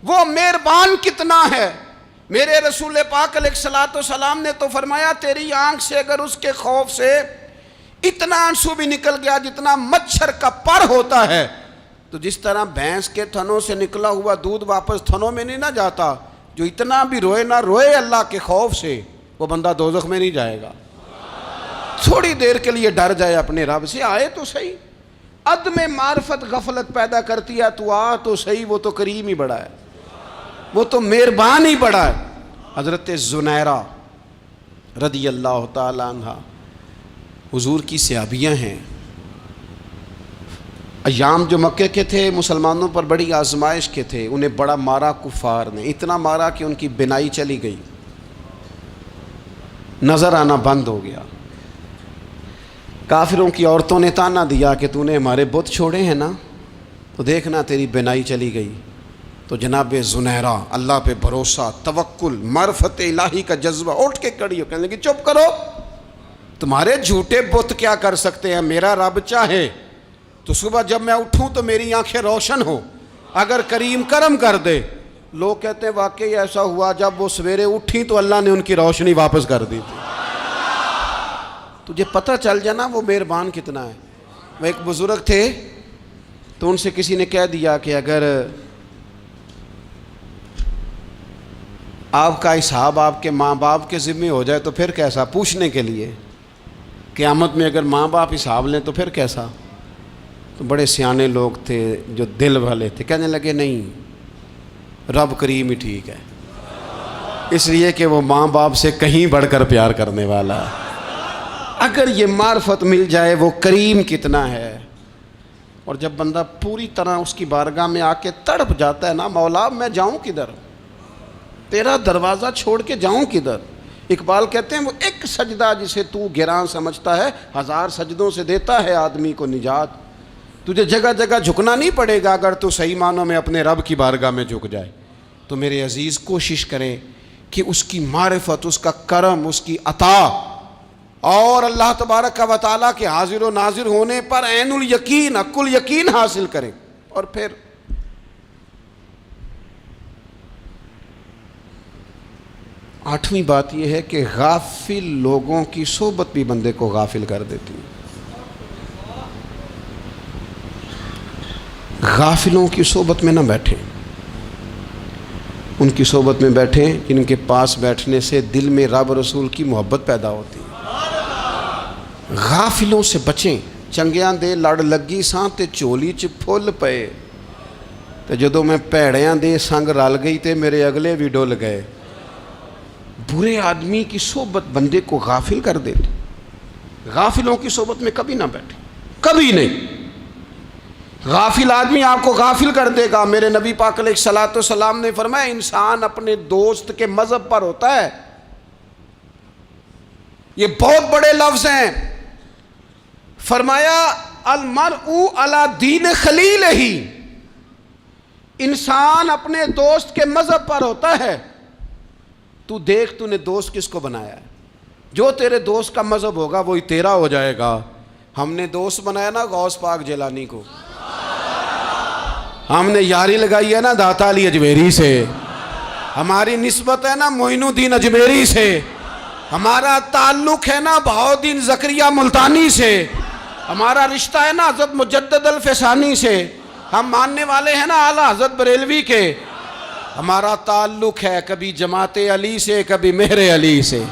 وہ مہربان کتنا ہے۔ میرے رسول پاک علیہ الصلوۃ والسلام نے تو فرمایا تیری آنکھ سے اگر اس کے خوف سے اتنا آنسو بھی نکل گیا جتنا مچھر کا پر ہوتا ہے، تو جس طرح بھینس کے تھنوں سے نکلا ہوا دودھ واپس تھنوں میں نہیں نہ جاتا، جو اتنا بھی روئے نہ روئے اللہ کے خوف سے، وہ بندہ دوزخ میں نہیں جائے گا۔ تھوڑی دیر کے لیے ڈر جائے اپنے رب سے، آئے تو صحیح۔ عدم معرفت غفلت پیدا کرتی ہے، تو آ تو صحیح، وہ تو کریم ہی بڑا ہے، وہ تو مہربان ہی بڑا ہے۔ حضرت زنیرہ رضی اللہ تعالی عنہ حضور کی صحابیاں ہیں۔ ایام جو مکے کے تھے مسلمانوں پر بڑی آزمائش کے تھے، انہیں بڑا مارا کفار نے، اتنا مارا کہ ان کی بینائی چلی گئی، نظر آنا بند ہو گیا۔ کافروں کی عورتوں نے تانا دیا کہ تو نے ہمارے بت چھوڑے ہیں نا، تو دیکھنا تیری بینائی چلی گئی۔ تو جناب زنیرہ اللہ پہ بھروسہ، توکل، معرفت الہی کا جذبہ، اٹھ کے کھڑی ہو کہنے لگی چپ کرو، تمہارے جھوٹے بت کیا کر سکتے ہیں، میرا رب چاہے تو صبح جب میں اٹھوں تو میری آنکھیں روشن ہو، اگر کریم کرم کر دے۔ لوگ کہتے ہیں واقعی ایسا ہوا، جب وہ سویرے اٹھیں تو اللہ نے ان کی روشنی واپس کر دی تھی۔ تجھے پتہ چل جانا وہ مہربان کتنا ہے۔ وہ ایک بزرگ تھے تو ان سے کسی نے کہہ دیا کہ اگر آپ کا حساب آپ کے ماں باپ کے ذمہ ہو جائے تو پھر کیسا، پوچھنے کے لیے قیامت میں اگر ماں باپ حساب لیں تو پھر کیسا۔ تو بڑے سیانے لوگ تھے جو دل والے تھے، کہنے لگے نہیں، رب کریم ہی ٹھیک ہے، اس لیے کہ وہ ماں باپ سے کہیں بڑھ کر پیار کرنے والا ہے۔ اگر یہ معرفت مل جائے وہ کریم کتنا ہے۔ اور جب بندہ پوری طرح اس کی بارگاہ میں آ کے تڑپ جاتا ہے نا، مولا میں جاؤں کدھر، تیرا دروازہ چھوڑ کے جاؤں کدھر۔ اقبال کہتے ہیں وہ ایک سجدہ جسے تو گراں سمجھتا ہے، 1000 سجدوں سے دیتا ہے آدمی کو نجات۔ تجھے جگہ جگہ جھکنا نہیں پڑے گا اگر تو صحیح معنوں میں اپنے رب کی بارگاہ میں جھک جائے۔ تو میرے عزیز کوشش کریں کہ اس کی معرفت، اس کا کرم، اس کی عطا اور اللہ تبارک و تعالیٰ کے حاضر و ناظر ہونے پر عین الیقین، حق الیقین حاصل کریں۔ اور پھر آٹھویں بات یہ ہے کہ غافل لوگوں کی صحبت بھی بندے کو غافل کر دیتی ہے۔ غافلوں کی صحبت میں نہ بیٹھیں، ان کی صحبت میں بیٹھیں جن کے پاس بیٹھنے سے دل میں رب رسول کی محبت پیدا ہوتی ہے۔ غافلوں سے بچیں۔ چنگیاں دے لڑ لگی ساں تے چولی چ پھل پئے، تے جدوں میں پیڑیاں دے سنگ رل گئی تے میرے اگلے بھی ڈل گئے۔ برے آدمی کی صحبت بندے کو غافل کر دیتی۔ غافلوں کی صحبت میں کبھی نہ بیٹھیں، کبھی نہیں۔ غافل آدمی آپ کو غافل کر دے گا۔ میرے نبی پاک علیہ الصلوۃ والسلام نے فرمایا انسان اپنے دوست کے مذہب پر ہوتا ہے۔ یہ بہت بڑے لفظ ہیں۔ فرمایا المرء علی دین خلیلہ، انسان اپنے دوست کے مذہب پر ہوتا ہے۔ تو دیکھ تو نے دوست کس کو بنایا ہے، جو تیرے دوست کا مذہب ہوگا وہی تیرا ہو جائے گا۔ ہم نے دوست بنایا نا غوث پاک جیلانی کو، ہم نے یاری لگائی ہے نا داتا علی اجمیری سے، ہماری نسبت ہے نا معین الدین اجمیری سے، ہمارا تعلق ہے نا بہاؤالدین زکریہ ملتانی سے، ہمارا رشتہ ہے نا حضرت مجدد الفسانی سے، ہم ماننے والے ہیں نا اعلیٰ حضرت بریلوی کے، ہمارا تعلق ہے کبھی جماعت علی سے کبھی مہر علی سے،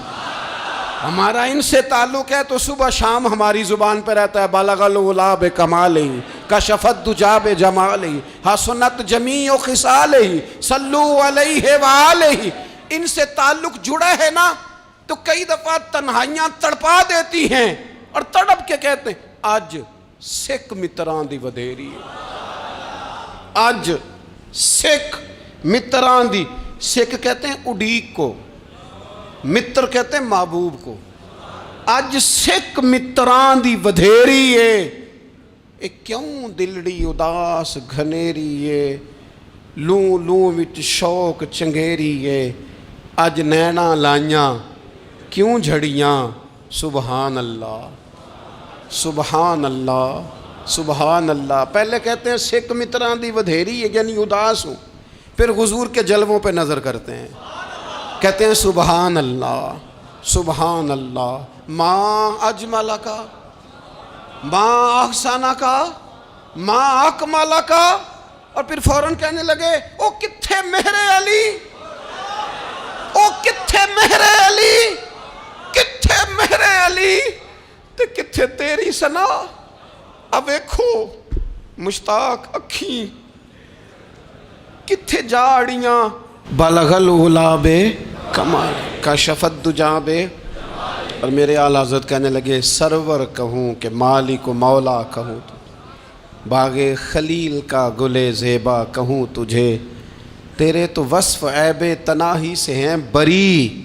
ہمارا ان سے تعلق ہے تو صبح شام ہماری زبان پہ رہتا ہے بالغ العلا بکمالہ کشف الدجی بجمالہ حسنت جمیع خصالہ صلو علیہ وآلہ۔ ان سے تعلق جڑا ہے نا تو کئی دفعہ تنہائیاں تڑپا دیتی ہیں اور تڑپ کے کہتے ہیں آج سکھ متران دی ودھیری ہے، آج سکھ متران دی، سکھ کہتے ہیں اڈیق کو، متر کہتے ہیں محبوب کو، اج سکھ متران دی ودھیری ہے، اے کیوں دلڑی اداس گھنیری ہے، لوں لوں وچ شوق چنگیری ہے، اج نینا لائیاں کیوں جھڑیاں، سبحان اللہ سبحان اللہ سبحان اللہ۔ پہلے کہتے ہیں سکھ متران دی ودھیری ہے یعنی اداس ہوں، پھر حضور کے جلووں پہ نظر کرتے ہیں، کہتے ہیں سبحان اللہ سبحان اللہ، ماں اجمل کا ماں احسن کا ماں اکمل کا، اور پھر فوراً کہنے لگے او کتھے مہر علی، او کتھے مہر علی، کتھے مہر علی تے کتھے تیری سنا، اب ویکھو مشتاق اکھیں کتھے جاڑیاں، بلغ العلا بے کمال کشف الدجی بے، اور میرے اعلیٰ حضرت کہنے لگے سرور کہوں کہ مالک و مولا کہوں، باغ خلیل کا گلے زیبا کہوں تجھے، تیرے تو وصف عیب تناہی سے ہیں بری،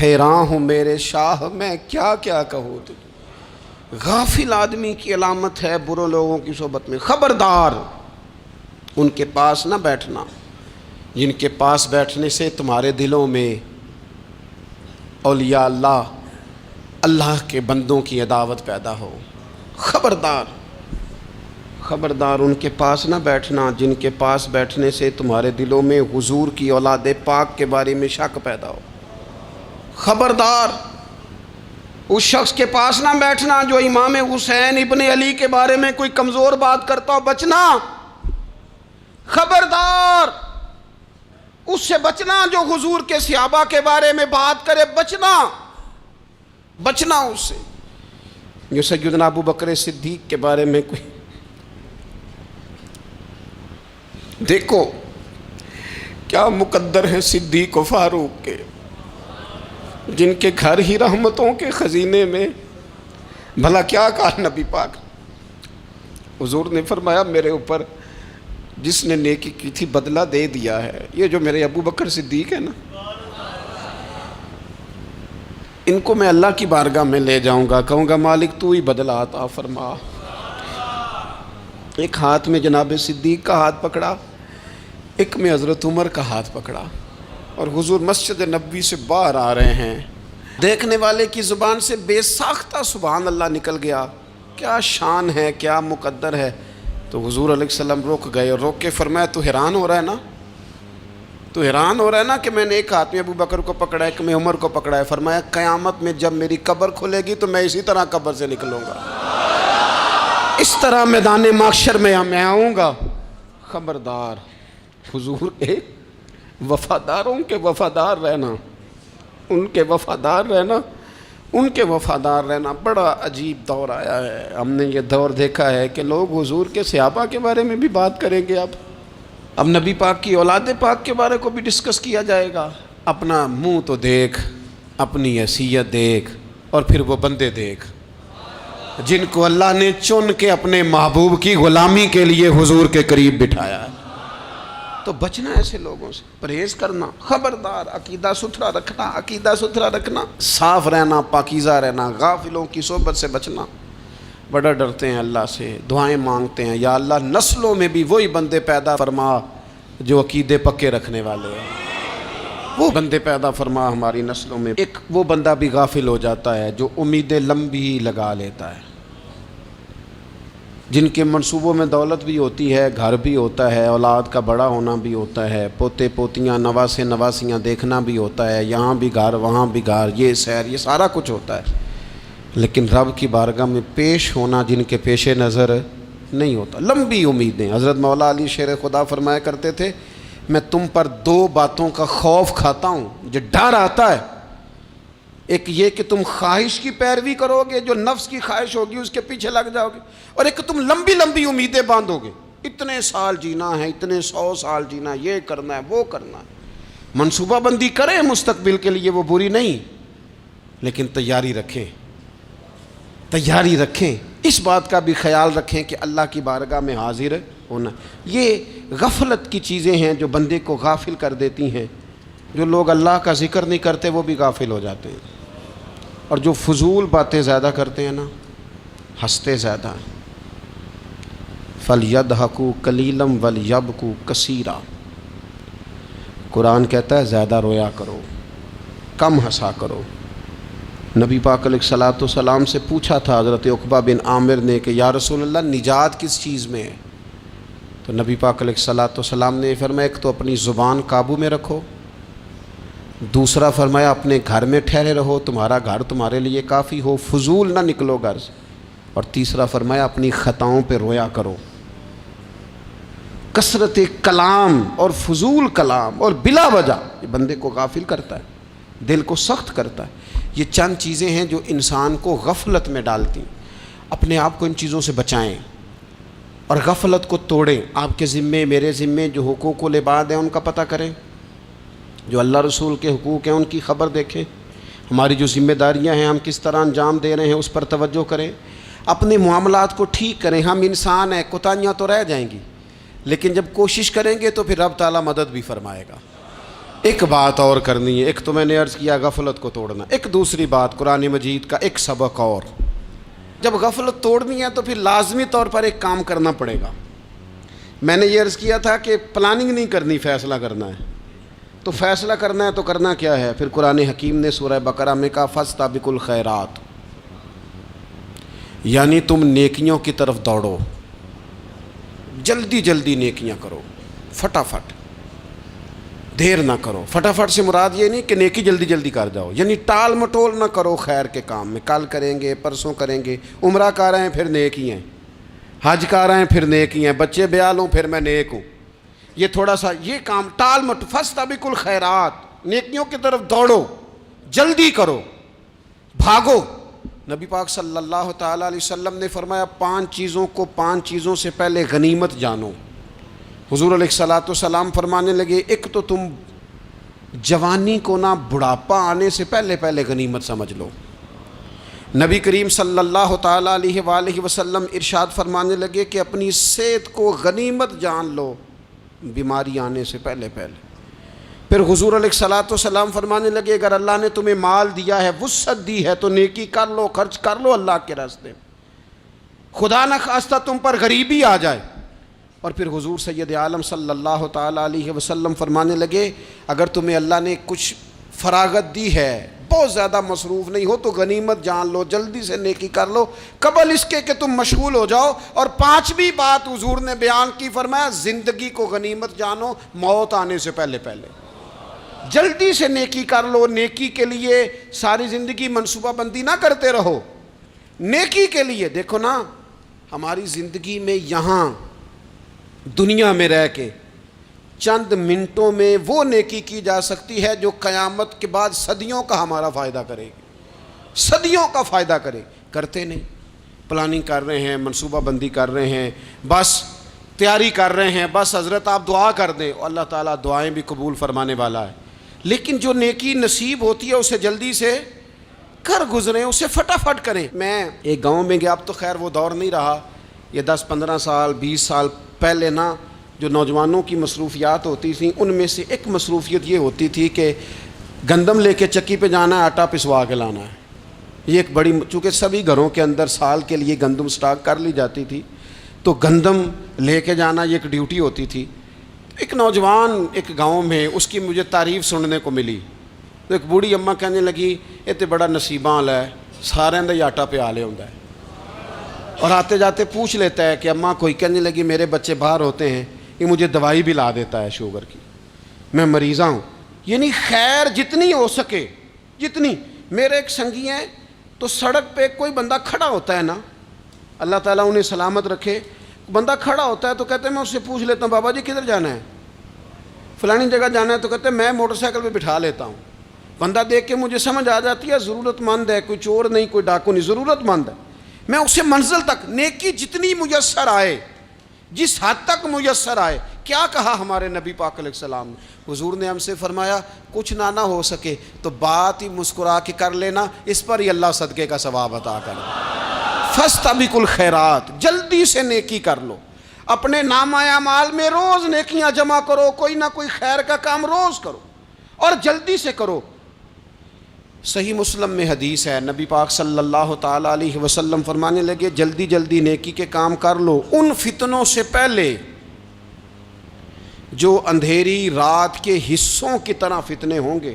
حیران ہوں میرے شاہ میں کیا کیا کہوں تجھے۔ غافل آدمی کی علامت ہے برے لوگوں کی صحبت میں، خبردار ان کے پاس نہ بیٹھنا جن کے پاس بیٹھنے سے تمہارے دلوں میں اولیاء اللہ اللہ کے بندوں کی عداوت پیدا ہو، خبردار خبردار ان کے پاس نہ بیٹھنا جن کے پاس بیٹھنے سے تمہارے دلوں میں حضور کی اولاد پاک کے بارے میں شک پیدا ہو، خبردار اس شخص کے پاس نہ بیٹھنا جو امام حسین ابن علی کے بارے میں کوئی کمزور بات کرتا ہو، بچنا، خبردار اس سے بچنا جو حضور کے صحابہ کے بارے میں بات کرے، بچنا بچنا اس سے، جو سیدنا ابو بکر صدیق کے بارے میں کوئی، دیکھو کیا مقدر ہیں صدیق و فاروق کے، جن کے گھر ہی رحمتوں کے خزینے میں، بھلا کیا کہا نبی پاک، حضور نے فرمایا میرے اوپر جس نے نیکی کی تھی بدلہ دے دیا ہے، یہ جو میرے ابو بکر صدیق ہے نا، ان کو میں اللہ کی بارگاہ میں لے جاؤں گا، کہوں گا مالک تو ہی بدلہ عطا فرما۔ ایک ہاتھ میں جناب صدیق کا ہاتھ پکڑا، ایک میں حضرت عمر کا ہاتھ پکڑا، اور حضور مسجد نبوی سے باہر آ رہے ہیں، دیکھنے والے کی زبان سے بے ساختہ سبحان اللہ نکل گیا، کیا شان ہے کیا مقدر ہے۔ تو حضور علیہ السلام رک گئے اور روک کے فرمایا تو حیران ہو رہا ہے نا، تو حیران ہو رہا ہے نا کہ میں نے ایک ہاتھ میں ابو بکر کو پکڑا ہے، ایک میں عمر کو پکڑا ہے، فرمایا قیامت میں جب میری قبر کھلے گی تو میں اسی طرح قبر سے نکلوں گا، اس طرح میدان محشر میں میں آؤں گا۔ خبردار حضور ایک وفاداروں کے وفادار رہنا، ان کے وفادار رہنا، ان کے وفادار رہنا بڑا عجیب دور آیا ہے۔ ہم نے یہ دور دیکھا ہے کہ لوگ حضور کے صحابہ کے بارے میں بھی بات کریں گے، اب نبی پاک کی اولاد پاک کے بارے کو بھی ڈسکس کیا جائے گا۔ اپنا منہ تو دیکھ، اپنی حیثیت دیکھ، اور پھر وہ بندے دیکھ جن کو اللہ نے چن کے اپنے محبوب کی غلامی کے لیے حضور کے قریب بٹھایا ہے۔ تو بچنا ایسے لوگوں سے، پرہیز کرنا، خبردار عقیدہ ستھرا رکھنا، عقیدہ ستھرا رکھنا، صاف رہنا، پاکیزہ رہنا، غافلوں کی صحبت سے بچنا۔ بڑا ڈرتے ہیں اللہ سے، دعائیں مانگتے ہیں یا اللہ نسلوں میں بھی وہی بندے پیدا فرما جو عقیدے پکے رکھنے والے ہیں، وہ بندے پیدا فرما ہماری نسلوں میں۔ ایک وہ بندہ بھی غافل ہو جاتا ہے جو امیدیں لمبی لگا لیتا ہے، جن کے منصوبوں میں دولت بھی ہوتی ہے، گھر بھی ہوتا ہے، اولاد کا بڑا ہونا بھی ہوتا ہے، پوتے پوتیاں نواسے نواسیاں دیکھنا بھی ہوتا ہے، یہاں بھی گھر وہاں بھی گھر، یہ سیر، یہ سارا کچھ ہوتا ہے، لیکن رب کی بارگاہ میں پیش ہونا جن کے پیش نظر نہیں ہوتا۔ لمبی امیدیں۔ حضرت مولا علی شیر خدا فرمایا کرتے تھے، میں تم پر دو باتوں کا خوف کھاتا ہوں، جو ڈر آتا ہے، ایک یہ کہ تم خواہش کی پیروی کرو گے، جو نفس کی خواہش ہوگی اس کے پیچھے لگ جاؤ گے، اور ایک کہ تم لمبی لمبی امیدیں باندھو گے، اتنے سال جینا ہے، اتنے 100 سال جینا، یہ کرنا ہے وہ کرنا ہے۔ منصوبہ بندی کریں مستقبل کے لیے، وہ بری نہیں، لیکن تیاری رکھیں، تیاری رکھیں، اس بات کا بھی خیال رکھیں کہ اللہ کی بارگاہ میں حاضر ہونا۔ یہ غفلت کی چیزیں ہیں جو بندے کو غافل کر دیتی ہیں۔ جو لوگ اللہ کا ذکر نہیں کرتے وہ بھی غافل ہو جاتے ہیں، اور جو فضول باتیں زیادہ کرتے ہیں نا، ہنستے زیادہ ہیں۔ فَلْيَضْحَكُوا قَلِيلًا وَلْيَبْكُوا كَثِيرًا۔ قرآن کہتا ہے زیادہ رویا کرو، کم ہنسا کرو۔ نبی پاک علیہ الصلوۃ والسلام سے پوچھا تھا حضرت عقبہ بن عامر نے کہ یا رسول اللہ نجات کس چیز میں ہے؟ تو نبی پاک علیہ الصلوۃ والسلام نے فرمایا ایک تو اپنی زبان قابو میں رکھو، دوسرا فرمایا اپنے گھر میں ٹھہرے رہو، تمہارا گھر تمہارے لیے کافی ہو، فضول نہ نکلو گھر سے، اور تیسرا فرمایا اپنی خطاؤں پہ رویا کرو۔ کثرت کلام اور فضول کلام اور بلا وجہ یہ بندے کو غافل کرتا ہے، دل کو سخت کرتا ہے۔ یہ چند چیزیں ہیں جو انسان کو غفلت میں ڈالتی ہیں۔ اپنے آپ کو ان چیزوں سے بچائیں اور غفلت کو توڑیں۔ آپ کے ذمے، میرے ذمے جو حقوق العباد ہیں ان کا پتہ کریں، جو اللہ رسول کے حقوق ہیں ان کی خبر دیکھیں، ہماری جو ذمہ داریاں ہیں ہم کس طرح انجام دے رہے ہیں اس پر توجہ کریں، اپنے معاملات کو ٹھیک کریں۔ ہم انسان ہیں، کوتاہیاں تو رہ جائیں گی، لیکن جب کوشش کریں گے تو پھر رب تعالیٰ مدد بھی فرمائے گا۔ ایک بات اور کرنی ہے، ایک تو میں نے عرض کیا غفلت کو توڑنا، ایک دوسری بات قرآن مجید کا ایک سبق اور، جب غفلت توڑنی ہے تو پھر لازمی طور پر ایک کام کرنا پڑے گا۔ میں نے یہ عرض کیا تھا کہ پلاننگ نہیں کرنی، فیصلہ کرنا ہے۔ تو فیصلہ کرنا ہے تو کرنا کیا ہے؟ پھر قرآن حکیم نے سورہ بقرہ میں کہا فاستبقوا الخیرات، یعنی تم نیکیوں کی طرف دوڑو، جلدی جلدی نیکیاں کرو، فٹافٹ، دیر نہ کرو۔ فٹافٹ سے مراد یہ نہیں کہ نیکی جلدی جلدی کر جاؤ، یعنی ٹال مٹول نہ کرو خیر کے کام میں، کل کریں گے، پرسوں کریں گے، عمرہ کر رہے ہیں پھر نیکی ہیں، حج کر رہے ہیں پھر نیکی ہیں، بچے بیال ہوں پھر میں نیک ہوں، یہ تھوڑا سا یہ کام ٹال مٹ۔ فاستبقوا الخیرات، نیکیوں کی طرف دوڑو، جلدی کرو، بھاگو۔ نبی پاک صلی اللہ تعالیٰ علیہ وسلم نے فرمایا 5 چیزوں سے پہلے غنیمت جانو۔ حضور علیہ الصلوۃ والسلام فرمانے لگے ایک تو تم جوانی کو نہ بڑھاپا آنے سے پہلے پہلے غنیمت سمجھ لو۔ نبی کریم صلی اللہ تعالیٰ علیہ وآلہ وسلم ارشاد فرمانے لگے کہ اپنی صحت کو غنیمت جان لو، بیماری آنے سے پہلے پہلے۔ پھر حضور علیہ الصلوۃ والسلام فرمانے لگے اگر اللہ نے تمہیں مال دیا ہے، وسعت دی ہے، تو نیکی کر لو، خرچ کر لو اللہ کے راستے میں، خدا نہ خواستہ تم پر غریبی آ جائے۔ اور پھر حضور سید عالم صلی اللہ تعالیٰ علیہ وسلم فرمانے لگے اگر تمہیں اللہ نے کچھ فراغت دی ہے، بہت زیادہ مصروف نہیں ہو، تو غنیمت جان لو، جلدی سے نیکی کر لو قبل اس کے کہ تم مشغول ہو جاؤ۔ اور 5ویں بات حضور نے بیان کی، فرمایا زندگی کو غنیمت جانو، موت آنے سے پہلے پہلے جلدی سے نیکی کر لو۔ نیکی کے لیے ساری زندگی منصوبہ بندی نہ کرتے رہو، نیکی کے لیے دیکھو نا، ہماری زندگی میں یہاں دنیا میں رہ کے چند منٹوں میں وہ نیکی کی جا سکتی ہے جو قیامت کے بعد صدیوں کا ہمارا فائدہ کرے گی، صدیوں کا فائدہ کرتے نہیں۔ پلاننگ کر رہے ہیں، منصوبہ بندی کر رہے ہیں، بس تیاری کر رہے ہیں، بس حضرت آپ دعا کر دیں، اللہ تعالیٰ دعائیں بھی قبول فرمانے والا ہے، لیکن جو نیکی نصیب ہوتی ہے اسے جلدی سے کر گزریں، اسے فٹافٹ کریں۔ میں ایک گاؤں میں گیا، اب تو خیر وہ دور نہیں رہا، یہ 10-15 سال 20 سال پہلے نا جو نوجوانوں کی مصروفیات ہوتی تھیں ان میں سے ایک مصروفیت یہ ہوتی تھی کہ گندم لے کے چکی پہ جانا ہے، آٹا پسوا کے لانا ہے۔ یہ ایک بڑی، چونکہ سبھی گھروں کے اندر سال کے لیے گندم سٹاک کر لی جاتی تھی، تو گندم لے کے جانا یہ ایک ڈیوٹی ہوتی تھی۔ ایک نوجوان ایک گاؤں میں، اس کی مجھے تعریف سننے کو ملی، تو ایک بوڑھی اماں کہنے لگی یہ تو بڑا نصیباں والا ہے، سارے دا آٹا پیا لے ہوندا ہے۔ اور آتے جاتے پوچھ لیتا ہے کہ اماں کوئی کہنے لگی میرے بچے باہر ہوتے ہیں، یہ مجھے دوائی بھی لا دیتا ہے شوگر کی، میں مریضہ ہوں۔ یعنی خیر جتنی ہو سکے، جتنی۔ میرے ایک سنگی ہیں تو سڑک پہ کوئی بندہ کھڑا ہوتا ہے نا، اللہ تعالیٰ انہیں سلامت رکھے، بندہ کھڑا ہوتا ہے تو کہتے ہیں میں اس سے پوچھ لیتا ہوں بابا جی کدھر جانا ہے، فلانی جگہ جانا ہے، تو کہتے ہیں میں موٹر سائیکل پہ بٹھا لیتا ہوں۔ بندہ دیکھ کے مجھے سمجھ آ جاتی ہے ضرورت مند ہے، کوئی چور نہیں، کوئی ڈاکو نہیں، ضرورت مند ہے۔ میں اسے منزل تک نیکی جتنی میسر آئے، جس حد تک میسر آئے۔ کیا کہا ہمارے نبی پاک علیہ السلام نے؟ حضور نے ہم سے فرمایا کچھ نہ ہو سکے تو بات ہی مسکرا کے کر لینا، اس پر ہی اللہ صدقے کا ثواب عطا کر دے۔ فاستبقوا الخیرات، جلدی سے نیکی کر لو، اپنے نامہ اعمال میں روز نیکیاں جمع کرو، کوئی نہ کوئی خیر کا کام روز کرو اور جلدی سے کرو۔ صحیح مسلم میں حدیث ہے، نبی پاک صلی اللہ تعالیٰ علیہ وسلم فرمانے لگے جلدی جلدی نیکی کے کام کر لو ان فتنوں سے پہلے جو اندھیری رات کے حصوں کی طرح فتنے ہوں گے۔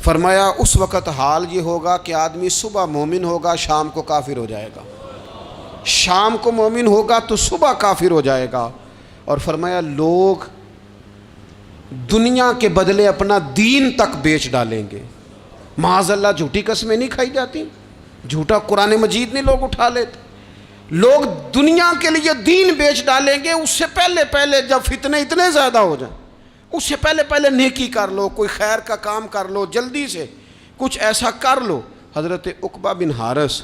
فرمایا اس وقت حال یہ ہوگا کہ آدمی صبح مومن ہوگا، شام کو کافر ہو جائے گا، شام کو مومن ہوگا تو صبح کافر ہو جائے گا۔ اور فرمایا لوگ دنیا کے بدلے اپنا دین تک بیچ ڈالیں گے۔ معاذ اللہ جھوٹی قسمیں نہیں کھائی جاتی، جھوٹا قرآن مجید نہیں لوگ اٹھا لیتے، لوگ دنیا کے لیے دین بیچ ڈالیں گے۔ اس سے پہلے جب فتنے اتنے زیادہ ہو جائیں، اس سے پہلے نیکی کر لو، کوئی خیر کا کام کر لو، جلدی سے کچھ ایسا کر لو۔ حضرت عقبہ بن حارث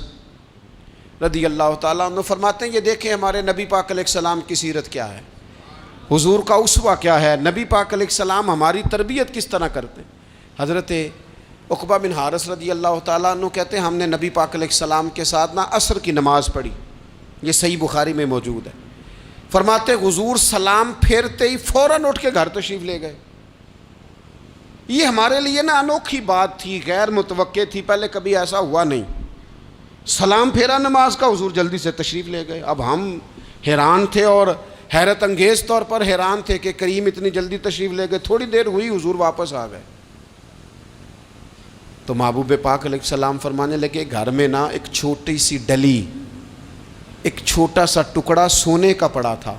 رضی اللہ تعالیٰ عنہ فرماتے ہیں یہ دیکھیں ہمارے نبی پاک علیہ السلام کی سیرت کیا ہے، حضور کا اسوہ کیا ہے، نبی پاک علیہ السلام ہماری تربیت کس طرح کرتے ہیں۔ حضرت عقبہ بن حارث رضی اللہ تعالیٰ عنہ کہتے ہیں ہم نے نبی پاک علیہ السلام کے ساتھ عصر کی نماز پڑھی، یہ صحیح بخاری میں موجود ہے۔ فرماتے حضور سلام پھیرتے ہی فوراً اٹھ کے گھر تشریف لے گئے۔ یہ ہمارے لیے انوکھی بات تھی، غیر متوقع تھی، پہلے کبھی ایسا ہوا نہیں۔ سلام پھیرا نماز کا، حضور جلدی سے تشریف لے گئے۔ اب ہم حیران تھے اور حیرت انگیز طور پر حیران تھے کہ کریم اتنی جلدی تشریف لے گئے۔ تھوڑی دیر ہوئی حضور واپس آ گئے تو محبوب پاک علیہ السلام فرمانے لگے گھر میں ایک چھوٹی سی ڈلی، ایک چھوٹا سا ٹکڑا سونے کا پڑا تھا،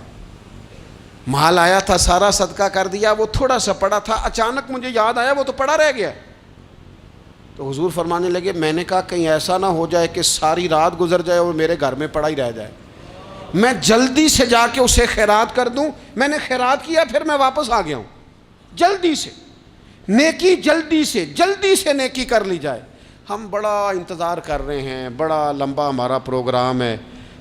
مال آیا تھا سارا صدقہ کر دیا، وہ تھوڑا سا پڑا تھا، اچانک مجھے یاد آیا وہ تو پڑا رہ گیا۔ تو حضور فرمانے لگے میں نے کہا کہیں ایسا نہ ہو جائے کہ ساری رات گزر جائے اور میرے گھر میں پڑا ہی رہ جائے، میں جلدی سے جا کے اسے خیرات کر دوں۔ میں نے خیرات کیا پھر میں واپس آ گیا ہوں۔ جلدی سے نیکی، جلدی سے نیکی کر لی جائے۔ ہم بڑا انتظار کر رہے ہیں، بڑا لمبا ہمارا پروگرام ہے،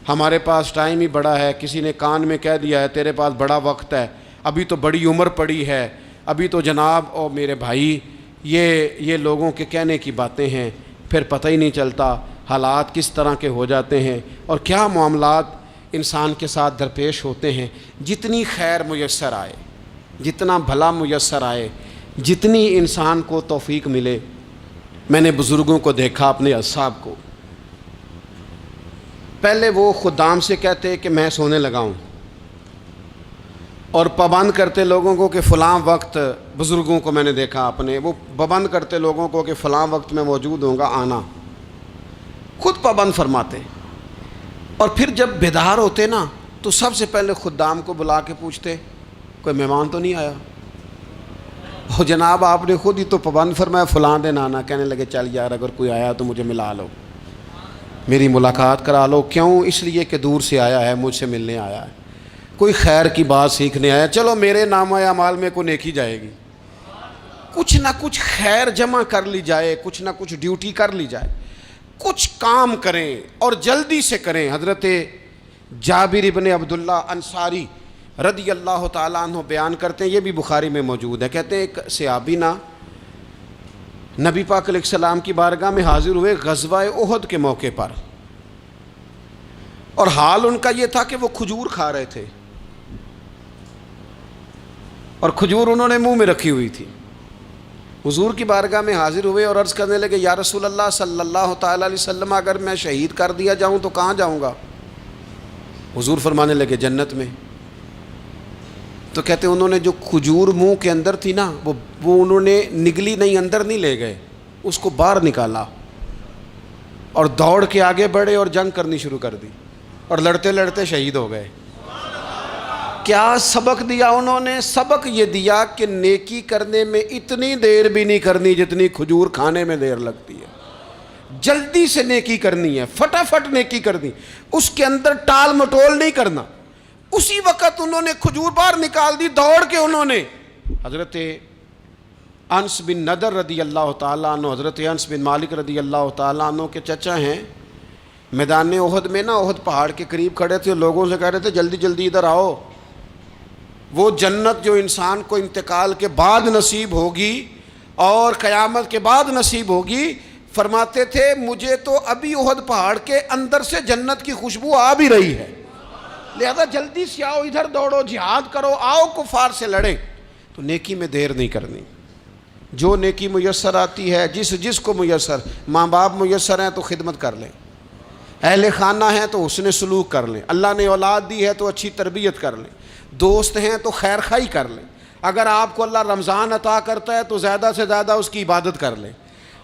ہمارے پاس ٹائم ہی بڑا ہے، کسی نے کان میں کہہ دیا ہے تیرے پاس بڑا وقت ہے، ابھی تو بڑی عمر پڑی ہے، ابھی تو جناب او میرے بھائی یہ لوگوں کے کہنے کی باتیں ہیں، پھر پتہ ہی نہیں چلتا حالات کس طرح کے ہو جاتے ہیں اور کیا معاملات انسان کے ساتھ درپیش ہوتے ہیں۔ جتنی خیر میسر آئے، جتنا بھلا میسر آئے، جتنی انسان کو توفیق ملے۔ میں نے بزرگوں کو دیکھا، اپنے اصحاب کو، پہلے وہ خدام سے کہتے کہ میں سونے لگا ہوں اور پابند کرتے لوگوں کو کہ فلاں وقت، بزرگوں کو میں نے دیکھا اپنے، وہ پابند کرتے لوگوں کو کہ فلاں وقت میں موجود ہوں گا آنا، خود پابند فرماتے، اور پھر جب بیدار ہوتے تو سب سے پہلے خدام کو بلا کے پوچھتے کوئی مہمان تو نہیں آیا؟ اور جناب آپ نے خود ہی تو پابند فرمایا فلاں دن آنا۔ کہنے لگے چل یار اگر کوئی آیا تو مجھے ملا لو، میری ملاقات کرا لو۔ کیوں؟ اس لیے کہ دور سے آیا ہے، مجھ سے ملنے آیا ہے، کوئی خیر کی بات سیکھنے آیا، چلو میرے نامہ اعمال میں کوئی نیکی جائے گی، کچھ نہ کچھ خیر جمع کر لی جائے، کچھ نہ کچھ ڈیوٹی کر لی جائے، کچھ کام کریں اور جلدی سے کریں۔ حضرت جابر ابن عبداللہ انصاری رضی اللہ تعالیٰ عنہ بیان کرتے ہیں، یہ بھی بخاری میں موجود ہے، کہتے ہیں ایک صحابی نبی پاک علیہ السلام کی بارگاہ میں حاضر ہوئے غزوہ احد کے موقع پر، اور حال ان کا یہ تھا کہ وہ کھجور کھا رہے تھے اور کھجور انہوں نے منہ میں رکھی ہوئی تھی۔ حضور کی بارگاہ میں حاضر ہوئے اور عرض کرنے لگے یا رسول اللہ صلی اللہ تعالیٰ علیہ وسلم اگر میں شہید کر دیا جاؤں تو کہاں جاؤں گا؟ حضور فرمانے لگے جنت میں۔ تو کہتے انہوں نے جو کھجور منہ کے اندر تھی وہ انہوں نے نگلی نہیں، اندر نہیں لے گئے، اس کو باہر نکالا اور دوڑ کے آگے بڑھے اور جنگ کرنی شروع کر دی۔ اور لڑتے لڑتے شہید ہو گئے۔ کیا سبق دیا انہوں نے؟ سبق یہ دیا کہ نیکی کرنے میں اتنی دیر بھی نہیں کرنی جتنی کھجور کھانے میں دیر لگتی ہے۔ جلدی سے نیکی کرنی ہے، فٹافٹ نیکی کرنی، اس کے اندر ٹال مٹول نہیں کرنا۔ اسی وقت انہوں نے کھجور باہر نکال دی، دوڑ کے انہوں نے حضرت انس بن نضر رضی اللہ تعالیٰ عنہ، حضرت انس بن مالک رضی اللہ تعالیٰ عنہ کے چچا ہیں، میدان احد میں نا، احد پہاڑ کے قریب کھڑے تھے، لوگوں سے کہہ رہے تھے جلدی جلدی ادھر آؤ، وہ جنت جو انسان کو انتقال کے بعد نصیب ہوگی اور قیامت کے بعد نصیب ہوگی، فرماتے تھے مجھے تو ابھی احد پہاڑ کے اندر سے جنت کی خوشبو آ بھی رہی ہے، لہذا جلدی سے آؤ، ادھر دوڑو، جہاد کرو، آؤ کفار سے لڑیں۔ تو نیکی میں دیر نہیں کرنی، جو نیکی میسر آتی ہے، جس کو میسر، ماں باپ میسر ہیں تو خدمت کر لیں، اہل خانہ ہیں تو حسن سلوک کر لیں، اللہ نے اولاد دی ہے تو اچھی تربیت کر لیں، دوست ہیں تو خیر خواہی کر لیں، اگر آپ کو اللہ رمضان عطا کرتا ہے تو زیادہ سے زیادہ اس کی عبادت کر لیں،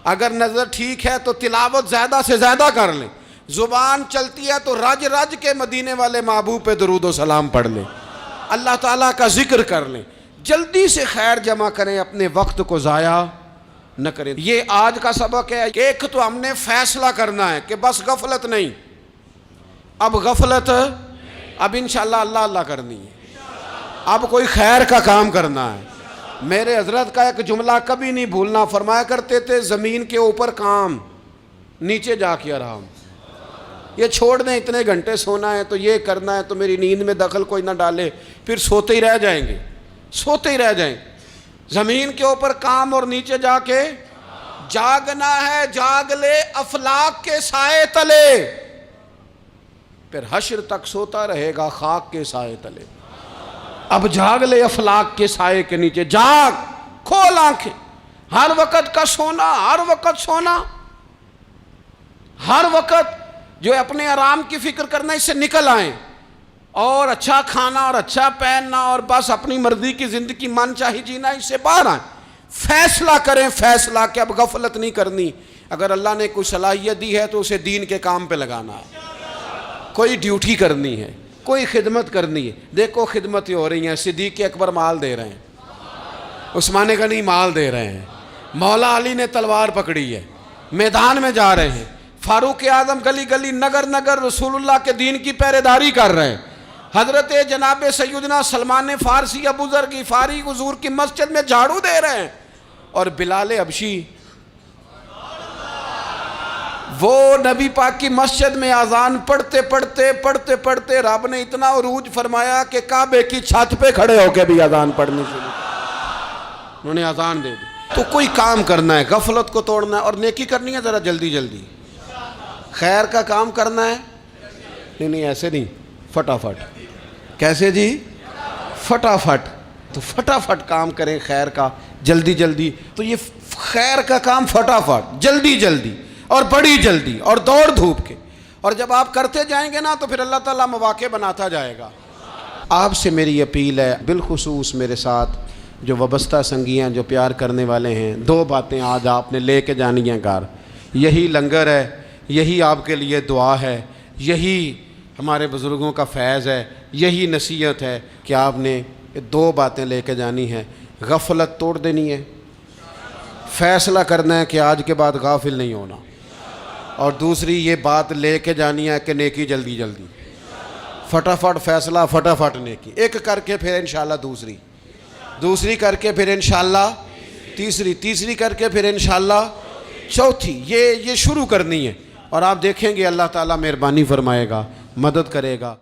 اگر نظر ٹھیک ہے تو تلاوت زیادہ سے زیادہ کر لیں، زبان چلتی ہے تو رج رج کے مدینے والے محبوب پہ درود و سلام پڑھ لیں، اللہ تعالیٰ کا ذکر کر لیں، جلدی سے خیر جمع کریں، اپنے وقت کو ضائع نہ کریں۔ یہ آج کا سبق ہے کہ ایک تو ہم نے فیصلہ کرنا ہے کہ بس غفلت نہیں، اب غفلت، اب انشاءاللہ اللہ اللہ کرنی ہے، اب کوئی خیر کا کام کرنا ہے۔ میرے حضرت کا ایک جملہ کبھی نہیں بھولنا، فرمایا کرتے تھے زمین کے اوپر کام، نیچے جا کے آرام، یہ چھوڑ دیں اتنے گھنٹے سونا ہے تو یہ کرنا ہے تو میری نیند میں دخل کوئی نہ ڈالے، پھر سوتے ہی رہ جائیں گے، سوتے ہی رہ جائیں گے۔ زمین کے اوپر کام اور نیچے جا کے جاگنا ہے، جاگ لے افلاک کے سائے تلے، پھر حشر تک سوتا رہے گا خاک کے سائے تلے۔ اب جاگ لے افلاک کے سائے کے نیچے، جاگ، کھول آنکھیں، ہر وقت کا سونا، ہر وقت سونا، ہر وقت جو اپنے آرام کی فکر کرنا، اس سے نکل آئیں اور اچھا کھانا اور اچھا پہننا اور بس اپنی مرضی کی زندگی من چاہی جینا، اس سے باہر آئیں، فیصلہ کریں، فیصلہ کہ اب غفلت نہیں کرنی، اگر اللہ نے کوئی صلاحیت دی ہے تو اسے دین کے کام پہ لگانا ہے، کوئی ڈیوٹی کرنی ہے، کوئی خدمت کرنی ہے۔ دیکھو خدمتیں ہو رہی ہیں، صدیق اکبر مال دے رہے ہیں، عثمان غنی مال دے رہے ہیں، مولا علی نے تلوار پکڑی ہے، میدان میں جا رہے ہیں، فاروق اعظم گلی گلی نگر نگر رسول اللہ کے دین کی پہرے داری کر رہے ہیں، حضرت جناب سیدنا سلمان فارسی ابو ذر غفاری حضور کی مسجد میں جھاڑو دے رہے ہیں، اور بلال حبشی وہ نبی پاک کی مسجد میں اذان پڑھتے پڑھتے رب نے اتنا عروج فرمایا کہ کعبے کی چھت پہ کھڑے ہو کے بھی اذان پڑھنی شروع، انہوں نے اذان دے دی۔ تو کوئی کام کرنا ہے، غفلت کو توڑنا ہے اور نیکی کرنی ہے، ذرا جلدی جلدی خیر کا کام کرنا ہے، نہیں ایسے نہیں، فٹافٹ۔ کیسے جی؟ فٹافٹ، تو فٹافٹ کام کریں خیر کا، جلدی جلدی۔ تو یہ خیر کا کام فٹافٹ، جلدی جلدی اور بڑی جلدی اور دوڑ دھوپ کے، اور جب آپ کرتے جائیں گے نا تو پھر اللہ تعالیٰ مواقع بناتا جائے گا۔ آپ سے میری اپیل ہے، بالخصوص میرے ساتھ جو وابستہ سنگیاں، جو پیار کرنے والے ہیں، دو باتیں آج آپ نے لے کے جانی ہیں گھر، یہی لنگر ہے، یہی آپ کے لیے دعا ہے، یہی ہمارے بزرگوں کا فیض ہے، یہی نصیحت ہے کہ آپ نے دو باتیں لے کے جانی ہیں۔ غفلت توڑ دینی ہے، فیصلہ کرنا ہے کہ آج کے بعد غافل نہیں ہونا، اور دوسری یہ بات لے کے جانی ہے کہ نیکی جلدی جلدی، فٹافٹ فیصلہ، فٹافٹ نیکی، ایک کر کے پھر انشاءاللہ دوسری کر کے پھر انشاءاللہ تیسری کر کے پھر انشاءاللہ چوتھی، یہ شروع کرنی ہے، اور آپ دیکھیں گے اللہ تعالیٰ مہربانی فرمائے گا، مدد کرے گا۔